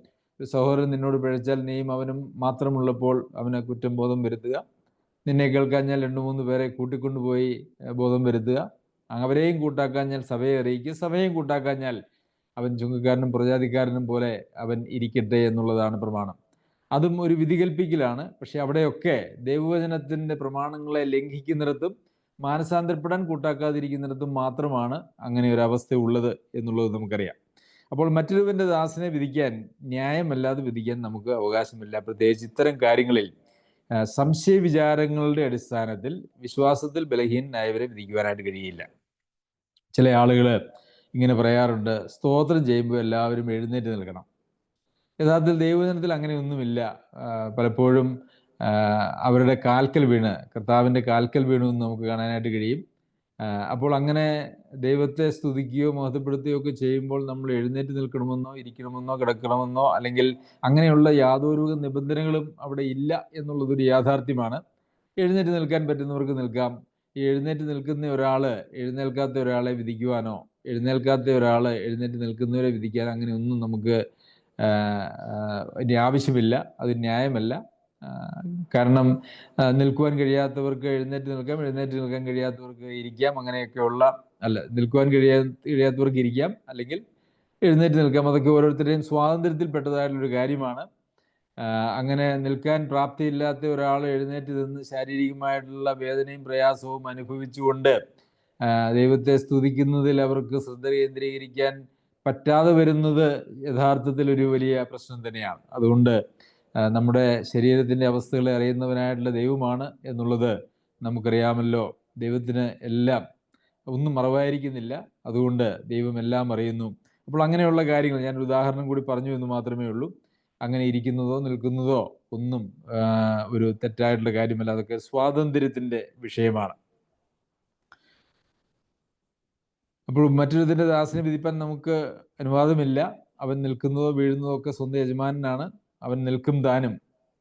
ഒരു സഹോദരൻ നിന്നോട് പിഴച്ചാൽ നീയും അവനും മാത്രമുള്ളപ്പോൾ അവനെ കുറ്റം ബോധം വരുത്തുക, നിന്നെ കേൾക്കാഞ്ഞാൽ 2-3 പേരെ കൂട്ടിക്കൊണ്ടുപോയി ബോധം വരുത്തുക, അവരെയും കൂട്ടാക്കാഞ്ഞാൽ സഭയെ അറിയിക്കുക, സഭയെയും കൂട്ടാക്കാഞ്ഞാൽ അവൻ ചുങ്കക്കാരനും പ്രജാതിക്കാരനും പോലെ അവൻ ഇരിക്കട്ടെ എന്നുള്ളതാണ് പ്രമാണം. അതും ഒരു വിധി കൽപ്പിക്കലാണ്. പക്ഷെ അവിടെയൊക്കെ ദൈവവചനത്തിൻ്റെ പ്രമാണങ്ങളെ ലംഘിക്കുന്നിടത്തും മാനസാന്തരപ്പെടാൻ കൂട്ടാക്കാതിരിക്കുന്നിടത്തും മാത്രമാണ് അങ്ങനെ ഒരു അവസ്ഥ ഉള്ളത് എന്നുള്ളത് നമുക്കറിയാം. അപ്പോൾ മറ്റൊരുവൻ്റെ ദാസനെ വിധിക്കാൻ, ന്യായമല്ലാതെ വിധിക്കാൻ നമുക്ക് അവകാശമില്ല. പ്രത്യേകിച്ച് ഇത്തരം കാര്യങ്ങളിൽ സംശയ വിചാരങ്ങളുടെ അടിസ്ഥാനത്തിൽ വിശ്വാസത്തിൽ ബലഹീനനായവരെ വിധിക്കുവാനായിട്ട് കഴിയില്ല. ചില ആളുകൾ ഇങ്ങനെ പറയാറുണ്ട്, സ്തോത്രം ചെയ്യുമ്പോൾ എല്ലാവരും എഴുന്നേറ്റ് നിൽക്കണം. യഥാർത്ഥത്തിൽ ദൈവവചനത്തിൽ അങ്ങനെയൊന്നുമില്ല. പലപ്പോഴും അവരുടെ കാൽക്കൽ വീണ്, കർത്താവിൻ്റെ കാൽക്കൽ വീണു എന്ന് നമുക്ക് കാണാനായിട്ട് കഴിയും. അപ്പോൾ അങ്ങനെ ദൈവത്തെ സ്തുതിക്കുകയോ മഹത്വപ്പെടുത്തുകയോ ഒക്കെ ചെയ്യുമ്പോൾ നമ്മൾ എഴുന്നേറ്റ് നിൽക്കണമെന്നോ ഇരിക്കണമെന്നോ കിടക്കണമെന്നോ അല്ലെങ്കിൽ അങ്ങനെയുള്ള യാതൊരു നിബന്ധനകളും അവിടെ ഇല്ല എന്നുള്ളതൊരു യാഥാർത്ഥ്യമാണ്. എഴുന്നേറ്റ് നിൽക്കാൻ പറ്റുന്നവർക്ക് നിൽക്കാം. ഈ എഴുന്നേറ്റ് നിൽക്കുന്ന ഒരാൾ എഴുന്നേൽക്കാത്ത ഒരാളെ വിധിക്കുവാനോ എഴുന്നേൽക്കാത്ത ഒരാൾ എഴുന്നേറ്റ് നിൽക്കുന്നവരെ വിധിക്കാനോ അങ്ങനെയൊന്നും നമുക്ക് ഇനി ആവശ്യമില്ല. അത് ന്യായമല്ല. കാരണം നിൽക്കുവാൻ കഴിയാത്തവർക്ക് എഴുന്നേറ്റ് നിൽക്കാം, എഴുന്നേറ്റ് നിൽക്കാൻ കഴിയാത്തവർക്ക് ഇരിക്കാം. അങ്ങനെയൊക്കെയുള്ള നിൽക്കുവാൻ കഴിയാത്തവർക്ക് ഇരിക്കാം, അല്ലെങ്കിൽ എഴുന്നേറ്റ് നിൽക്കാം. അതൊക്കെ ഓരോരുത്തരുടെയും സ്വാതന്ത്ര്യത്തിൽപ്പെട്ടതായിട്ടുള്ളൊരു കാര്യമാണ്. അങ്ങനെ നിൽക്കാൻ പ്രാപ്തിയില്ലാത്ത ഒരാൾ എഴുന്നേറ്റ് നിന്ന് ശാരീരികമായിട്ടുള്ള വേദനയും പ്രയാസവും അനുഭവിച്ചുകൊണ്ട് ദൈവത്തെ സ്തുതിക്കുന്നതിൽ അവർക്ക് ശ്രദ്ധ കേന്ദ്രീകരിക്കാൻ പറ്റാതെ വരുന്നത് യഥാർത്ഥത്തിൽ ഒരു വലിയ പ്രശ്നം തന്നെയാണ്. അതുകൊണ്ട് നമ്മുടെ ശരീരത്തിൻ്റെ അവസ്ഥകളെ അറിയുന്നവനായിട്ടുള്ള ദൈവമാണ് എന്നുള്ളത് നമുക്കറിയാമല്ലോ. ദൈവത്തിന് എല്ലാം ഒന്നും മറവായിരിക്കുന്നില്ല. അതുകൊണ്ട് ദൈവം എല്ലാം അറിയുന്നു. അപ്പോൾ അങ്ങനെയുള്ള കാര്യങ്ങൾ ഞാനൊരു ഉദാഹരണം കൂടി പറഞ്ഞു എന്ന് മാത്രമേ ഉള്ളൂ. അങ്ങനെ ഇരിക്കുന്നതോ നിൽക്കുന്നതോ ഒന്നും ഒരു തെറ്റായിട്ടുള്ള കാര്യമല്ല. അതൊക്കെ സ്വാതന്ത്ര്യത്തിൻ്റെ വിഷയമാണ്. അപ്പോൾ മറ്റൊരുത്തിൻ്റെ ദാസനെ വിധിപ്പാൻ നമുക്ക് അനുവാദമില്ല. അവൻ നിൽക്കുന്നതോ വീഴുന്നതോ ഒക്കെ സ്വന്തം യജമാനനാണ്. അവൻ നിൽക്കും താനും.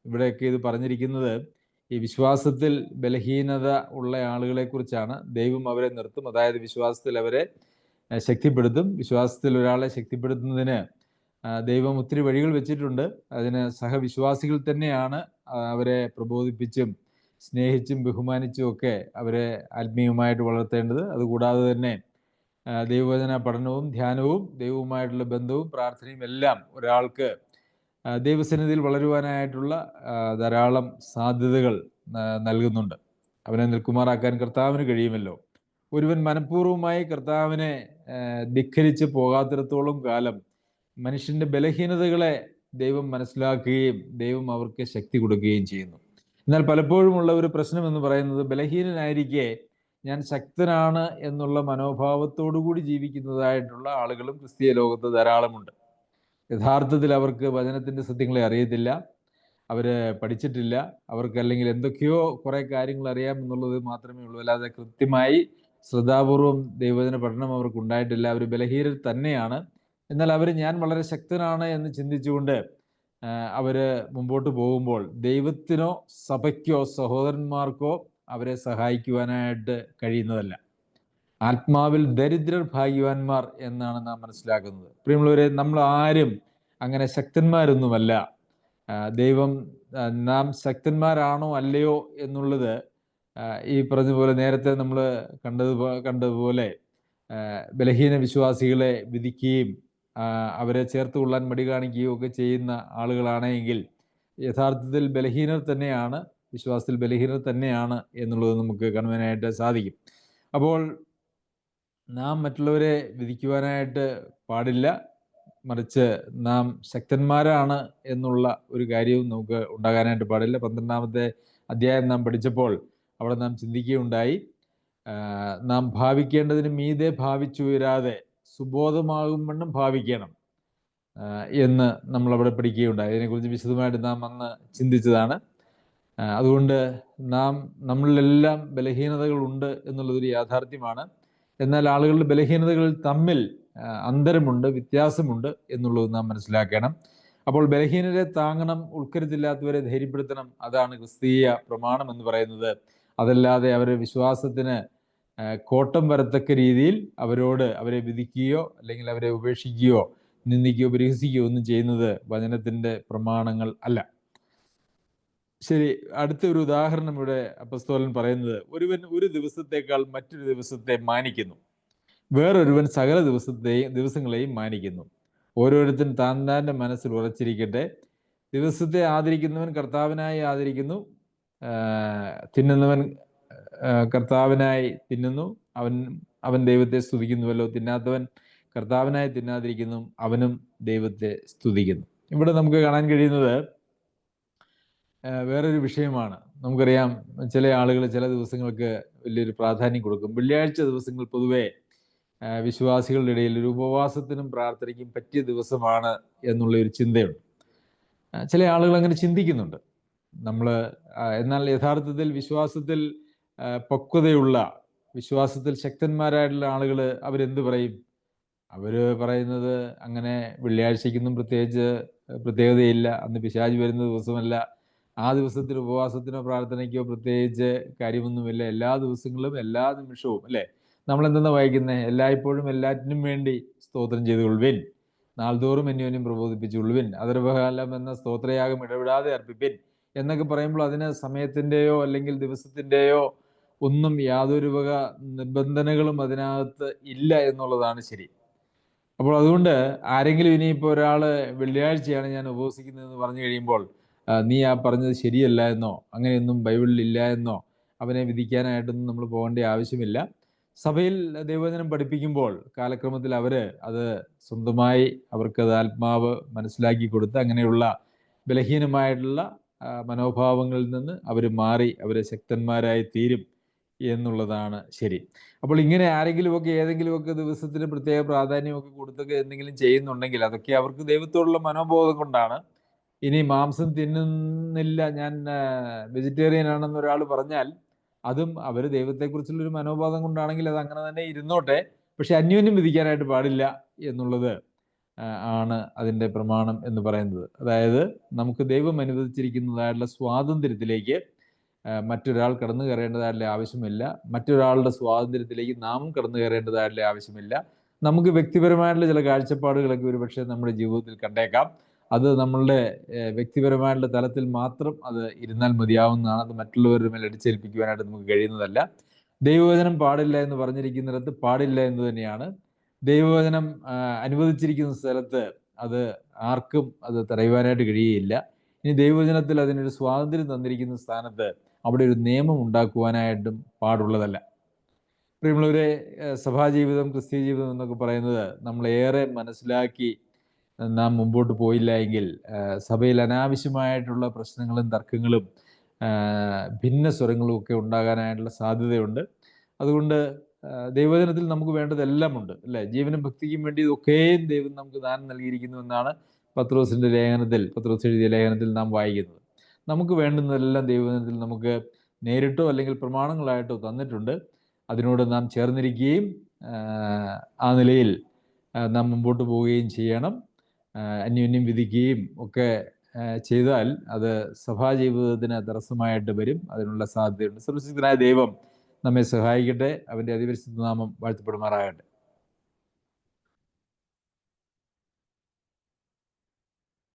ഇവിടെയൊക്കെ ഇത് പറഞ്ഞിരിക്കുന്നത് ഈ വിശ്വാസത്തിൽ ബലഹീനത ഉള്ള ആളുകളെ കുറിച്ചാണ്. ദൈവം അവരെ നിർത്തും, അതായത് വിശ്വാസത്തിൽ അവരെ ശക്തിപ്പെടുത്തും. വിശ്വാസത്തിൽ ഒരാളെ ശക്തിപ്പെടുത്തുന്നതിന് ദൈവം ഒത്തിരി വഴികൾ വെച്ചിട്ടുണ്ട്. അതിന് സഹവിശ്വാസികൾ തന്നെയാണ് അവരെ പ്രബോധിപ്പിച്ചും സ്നേഹിച്ചും ബഹുമാനിച്ചും ഒക്കെ അവരെ ആത്മീയമായിട്ട് വളർത്തേണ്ടത്. അതുകൂടാതെ തന്നെ ദൈവവചന പഠനവും ധ്യാനവും ദൈവവുമായിട്ടുള്ള ബന്ധവും പ്രാർത്ഥനയും എല്ലാം ഒരാൾക്ക് ദൈവസന്നിധിയിൽ വളരുവാനായിട്ടുള്ള ധാരാളം സാധ്യതകൾ നൽകുന്നുണ്ട്. അവനെ നിൽക്കുമാറാക്കാൻ കർത്താവിന് കഴിയുമല്ലോ. ഒരുവൻ മനഃപൂർവ്വമായി കർത്താവിനെ ധിക്കരിച്ച് പോകാത്തിടത്തോളം കാലം മനുഷ്യൻ്റെ ബലഹീനതകളെ ദൈവം മനസ്സിലാക്കുകയും ദൈവം അവർക്ക് ശക്തി കൊടുക്കുകയും ചെയ്യുന്നു. എന്നാൽ പലപ്പോഴുമുള്ള ഒരു പ്രശ്നം എന്ന് പറയുന്നത്, ബലഹീനനായിരിക്കെ ഞാൻ ശക്തനാണ് എന്നുള്ള മനോഭാവത്തോടു കൂടി ജീവിക്കുന്നതായിട്ടുള്ള ആളുകളും ക്രിസ്തീയ ലോകത്ത് ധാരാളമുണ്ട്. യഥാർത്ഥത്തിൽ അവർക്ക് വചനത്തിൻ്റെ സത്യങ്ങളെ അറിയത്തില്ല, അവർ പഠിച്ചിട്ടില്ല, അവർക്ക് അല്ലെങ്കിൽ എന്തൊക്കെയോ കുറേ കാര്യങ്ങൾ അറിയാം എന്നുള്ളത് മാത്രമേ ഉള്ളൂ. അല്ലാതെ കൃത്യമായി ശ്രദ്ധാപൂർവം ദൈവവചന പഠനം അവർക്ക് ഉണ്ടായിട്ടില്ല. അവർ ബലഹീനർ തന്നെയാണ്. എന്നാൽ അവർ ഞാൻ വളരെ ശക്തനാണ് എന്ന് ചിന്തിച്ചുകൊണ്ട് അവർ മുമ്പോട്ട് പോകുമ്പോൾ ദൈവത്തിനോ സഭയ്ക്കോ സഹോദരന്മാർക്കോ അവരെ സഹായിക്കുവാനായിട്ട് കഴിയുന്നതല്ല. ആത്മാവിൽ ദരിദ്രർ ഭാഗ്യവാന്മാർ എന്നാണ് നാം മനസ്സിലാക്കുന്നത്. പ്രിയമുള്ളവരെ, നമ്മൾ ആരും അങ്ങനെ ശക്തന്മാരൊന്നുമല്ല. ദൈവം നാം ശക്തന്മാരാണോ അല്ലയോ എന്നുള്ളത് ഈ പറഞ്ഞതുപോലെ നേരത്തെ നമ്മൾ കണ്ടതുപോലെ ബലഹീന വിശ്വാസികളെ വിധിക്കുകയും അവരെ ചേർത്ത് കൊള്ളാൻ മടി കാണിക്കുകയും ഒക്കെ ചെയ്യുന്ന ആളുകളാണെങ്കിൽ യഥാർത്ഥത്തിൽ ബലഹീനർ തന്നെയാണ്, വിശ്വാസത്തിൽ ബലഹീനർ തന്നെയാണ് എന്നുള്ളത് നമുക്ക് കാണുവാനായിട്ട് സാധിക്കും. അപ്പോൾ നാം മറ്റുള്ളവരെ വിധിക്കുവാനായിട്ട് പാടില്ല, മറിച്ച് നാം ശക്തന്മാരാണ് എന്നുള്ള ഒരു കാര്യവും നമുക്ക് ഉണ്ടാകാനായിട്ട് പാടില്ല. 12-ാമത്തെ അധ്യായം നാം പഠിച്ചപ്പോൾ അവിടെ നാം ചിന്തിക്കുകയുണ്ടായി, നാം ഭാവിക്കേണ്ടതിന് മീതെ ഭാവിച്ചുയരാതെ സുബോധമാകും വണ്ണം ഭാവിക്കണം എന്ന് നമ്മളവിടെ പഠിക്കുകയുണ്ടായി. അതിനെക്കുറിച്ച് വിശദമായിട്ട് നാം അന്ന് ചിന്തിച്ചതാണ്. അതുകൊണ്ട് നമ്മളിലെല്ലാം ബലഹീനതകളുണ്ട് എന്നുള്ളതൊരു യാഥാർത്ഥ്യമാണ്. എന്നാൽ ആളുകളുടെ ബലഹീനതകൾ തമ്മിൽ അന്തരമുണ്ട്, വ്യത്യാസമുണ്ട് എന്നുള്ളത് നാം മനസ്സിലാക്കണം. അപ്പോൾ ബലഹീനരെ താങ്ങണം, ഉൾക്കരുത്തില്ലാത്തവരെ ധൈര്യപ്പെടുത്തണം. അതാണ് ക്രിസ്തീയ പ്രമാണം എന്ന് പറയുന്നത്. അതല്ലാതെ അവരുടെ വിശ്വാസത്തിന് കോട്ടം വരത്തക്ക രീതിയിൽ അവരെ വിധിക്കുകയോ അല്ലെങ്കിൽ അവരെ ഉപേക്ഷിക്കുകയോ നിന്ദിക്കുകയോ പരിഹസിക്കുകയോ ഒന്നും ചെയ്യുന്നത് വചനത്തിൻ്റെ പ്രമാണങ്ങൾ അല്ല. ശരി, അടുത്ത ഒരു ഉദാഹരണം ഇവിടെ അപ്പസ്തോലൻ പറയുന്നത്, ഒരുവൻ ഒരു ദിവസത്തേക്കാൾ മറ്റൊരു ദിവസത്തെ മാനിക്കുന്നു, വേറൊരുവൻ സകല ദിവസങ്ങളെയും മാനിക്കുന്നു. ഓരോരുത്തൻ താൻ്റെ മനസ്സിൽ ഉറച്ചിരിക്കട്ടെ. ദിവസത്തെ ആദരിക്കുന്നവൻ കർത്താവിനായി ആദരിക്കുന്നു, തിന്നുന്നവൻ കർത്താവിനായി തിന്നുന്നു, അവൻ ദൈവത്തെ സ്തുതിക്കുന്നുവല്ലോ. തിന്നാത്തവൻ കർത്താവിനായി തിന്നാതിരിക്കുന്നു, അവനും ദൈവത്തെ സ്തുതിക്കുന്നു. ഇവിടെ നമുക്ക് കാണാൻ കഴിയുന്നത് വേറൊരു വിഷയമാണ്. നമുക്കറിയാം, ചില ആളുകൾ ചില ദിവസങ്ങൾക്ക് വലിയൊരു പ്രാധാന്യം കൊടുക്കും. വെള്ളിയാഴ്ച ദിവസങ്ങൾ പൊതുവെ വിശ്വാസികളുടെ ഇടയിൽ ഒരു ഉപവാസത്തിനും പ്രാർത്ഥനയ്ക്കും പറ്റിയ ദിവസമാണ് എന്നുള്ളൊരു ചിന്തയുണ്ട്. ചില ആളുകൾ അങ്ങനെ ചിന്തിക്കുന്നുണ്ട്. എന്നാൽ യഥാർത്ഥത്തിൽ വിശ്വാസത്തിൽ പക്വതയുള്ള വിശ്വാസത്തിൽ ശക്തന്മാരായിട്ടുള്ള ആളുകൾ അവരെന്ത് പറയും? അവർ പറയുന്നത് അങ്ങനെ വെള്ളിയാഴ്ചയ്ക്കൊന്നും പ്രത്യേകിച്ച് പ്രത്യേകതയില്ല, അന്ന് പിശാച് വരുന്ന ദിവസമല്ല, ആ ദിവസത്തിൽ ഉപവാസത്തിനോ പ്രാർത്ഥനയ്ക്കോ പ്രത്യേകിച്ച് കാര്യമൊന്നുമില്ല, എല്ലാ ദിവസങ്ങളും എല്ലാ നിമിഷവും അല്ലേ നമ്മളെന്തെന്നാ വായിക്കുന്നത്? എല്ലായ്പ്പോഴും എല്ലാറ്റിനും വേണ്ടി സ്തോത്രം ചെയ്തുകൊള്ളുവിൻ, നാൾതോറും അന്യോന്യം പ്രബോധിപ്പിച്ചുകൊള്ളുവിൻ, അതർവകാലം എന്ന സ്തോത്രയാഗം ഇടപെടാതെ അർപ്പിപ്പിൻ എന്നൊക്കെ പറയുമ്പോൾ അതിന് സമയത്തിൻ്റെയോ അല്ലെങ്കിൽ ദിവസത്തിൻ്റെയോ ഒന്നും യാതൊരു വക നിബന്ധനകളും അതിനകത്ത് ഇല്ല എന്നുള്ളതാണ് ശരി. അപ്പോൾ അതുകൊണ്ട് ആരെങ്കിലും ഇനിയിപ്പോൾ ഒരാൾ വെള്ളിയാഴ്ചയാണ് ഞാൻ ഉപവസിക്കുന്നതെന്ന് പറഞ്ഞു കഴിയുമ്പോൾ നീ ആ പറഞ്ഞത് ശരിയല്ല എന്നോ അങ്ങനെയൊന്നും ബൈബിളിൽ ഇല്ല എന്നോ അവനെ വിധിക്കാനായിട്ടൊന്നും നമ്മൾ പോകേണ്ട ആവശ്യമില്ല. സഭയിൽ ദൈവവചനം പഠിപ്പിക്കുമ്പോൾ കാലക്രമത്തിൽ അവർ അത് സ്വന്തമായി അവർക്കത് ആത്മാവ് മനസ്സിലാക്കി കൊടുത്ത് അങ്ങനെയുള്ള ബലഹീനമായിട്ടുള്ള മനോഭാവങ്ങളിൽ നിന്ന് അവർ മാറി അവർ ശക്തന്മാരായി തീരും എന്നുള്ളതാണ് ശരി. അപ്പോൾ ഇങ്ങനെ ആരെങ്കിലുമൊക്കെ ഏതെങ്കിലുമൊക്കെ ദിവസത്തിന് പ്രത്യേക പ്രാധാന്യമൊക്കെ കൊടുത്തൊക്കെ എന്തെങ്കിലും ചെയ്യുന്നുണ്ടെങ്കിൽ അതൊക്കെ അവർക്ക് ദൈവത്തോടുള്ള മനോബോധം കൊണ്ടാണ്. ഇനി മാംസം തിന്നുന്നില്ല, ഞാൻ വെജിറ്റേറിയൻ ആണെന്ന് ഒരാൾ പറഞ്ഞാൽ അതും അവർ ദൈവത്തെക്കുറിച്ചുള്ളൊരു മനോബോധം കൊണ്ടാണെങ്കിൽ അത് അങ്ങനെ തന്നെ ഇരുന്നോട്ടെ, പക്ഷെ അന്യോന്യം വിധിക്കാനായിട്ട് പാടില്ല എന്നുള്ളത് ആണ് അതിൻ്റെ പ്രമാണം എന്ന് പറയുന്നത്. അതായത് നമുക്ക് ദൈവം അനുവദിച്ചിരിക്കുന്നതായിട്ടുള്ള സ്വാതന്ത്ര്യത്തിലേക്ക് മറ്റൊരാൾ കടന്നു കയറേണ്ടതായിട്ടുള്ള ആവശ്യമില്ല, മറ്റൊരാളുടെ സ്വാതന്ത്ര്യത്തിലേക്ക് നാമും കടന്നു കയറേണ്ടതായിട്ടുള്ള ആവശ്യമില്ല. നമുക്ക് വ്യക്തിപരമായിട്ടുള്ള ചില കാഴ്ചപ്പാടുകളൊക്കെ ഒരുപക്ഷെ നമ്മുടെ ജീവിതത്തിൽ കണ്ടേക്കാം. അത് നമ്മളുടെ വ്യക്തിപരമായിട്ടുള്ള തലത്തിൽ മാത്രം അത് ഇരുന്നാൽ മതിയാവുന്നതാണ്. അത് മറ്റുള്ളവരുടെ മേൽ അടിച്ചേൽപ്പിക്കുവാനായിട്ട് നമുക്ക് കഴിയുന്നതല്ല. ദൈവവചനം പാടില്ല എന്ന് പറഞ്ഞിരിക്കുന്നിടത്ത് പാടില്ല എന്ന് തന്നെയാണ്. ദൈവവചനം അനുവദിച്ചിരിക്കുന്ന സ്ഥലത്ത് അത് ആർക്കും അത് തടയുവാനായിട്ട് കഴിയുകയില്ല. ഇനി ദൈവവചനത്തിൽ അതിനൊരു സ്വാതന്ത്ര്യം തന്നിരിക്കുന്ന സ്ഥാനത്ത് അവിടെ ഒരു നിയമം ഉണ്ടാക്കുവാനായിട്ടും പാടുള്ളതല്ല. പ്രിയമുള്ളവരെ, സഭാജീവിതം, ക്രിസ്തീയ ജീവിതം എന്നൊക്കെ പറയുന്നത് നമ്മളേറെ മനസ്സിലാക്കി നാം മുമ്പോട്ട് പോയില്ല എങ്കിൽ സഭയിൽ അനാവശ്യമായിട്ടുള്ള പ്രശ്നങ്ങളും തർക്കങ്ങളും ഭിന്ന സ്വരങ്ങളും ഒക്കെ ഉണ്ടാകാനായിട്ടുള്ള സാധ്യതയുണ്ട്. അതുകൊണ്ട് ദൈവവചനത്തിൽ നമുക്ക് വേണ്ടതെല്ലാം ഉണ്ട് അല്ലേ? ജീവനും ഭക്തിക്കും വേണ്ടി ഇതൊക്കെയും ദൈവം നമുക്ക് ദാനം നൽകിയിരിക്കുന്നു എന്നാണ് പത്രോസ് എഴുതിയ ലേഖനത്തിൽ നാം വായിക്കുന്നത്. നമുക്ക് വേണ്ടുന്നതെല്ലാം ദൈവവചനത്തിൽ നമുക്ക് നേരിട്ടോ അല്ലെങ്കിൽ പ്രമാണങ്ങളായിട്ടോ തന്നിട്ടുണ്ട്. അതിനോട് നാം ചേർന്നിരിക്കുകയും ആ നിലയിൽ നാം മുമ്പോട്ട് പോവുകയും ചെയ്യണം. അന്യോന്യം വിധിക്കുകയും ഒക്കെ ചെയ്താൽ അത് സഭാജീവിതത്തിന് തടസ്സമായിട്ട് വരും, അതിനുള്ള സാധ്യതയുണ്ട്. സർവശക്തനായ ദൈവം നമ്മെ സഹായിക്കട്ടെ. അവൻ്റെ അതിപരിശുദ്ധ നാമം വാഴ്ത്തപ്പെടുമാറാകട്ടെ.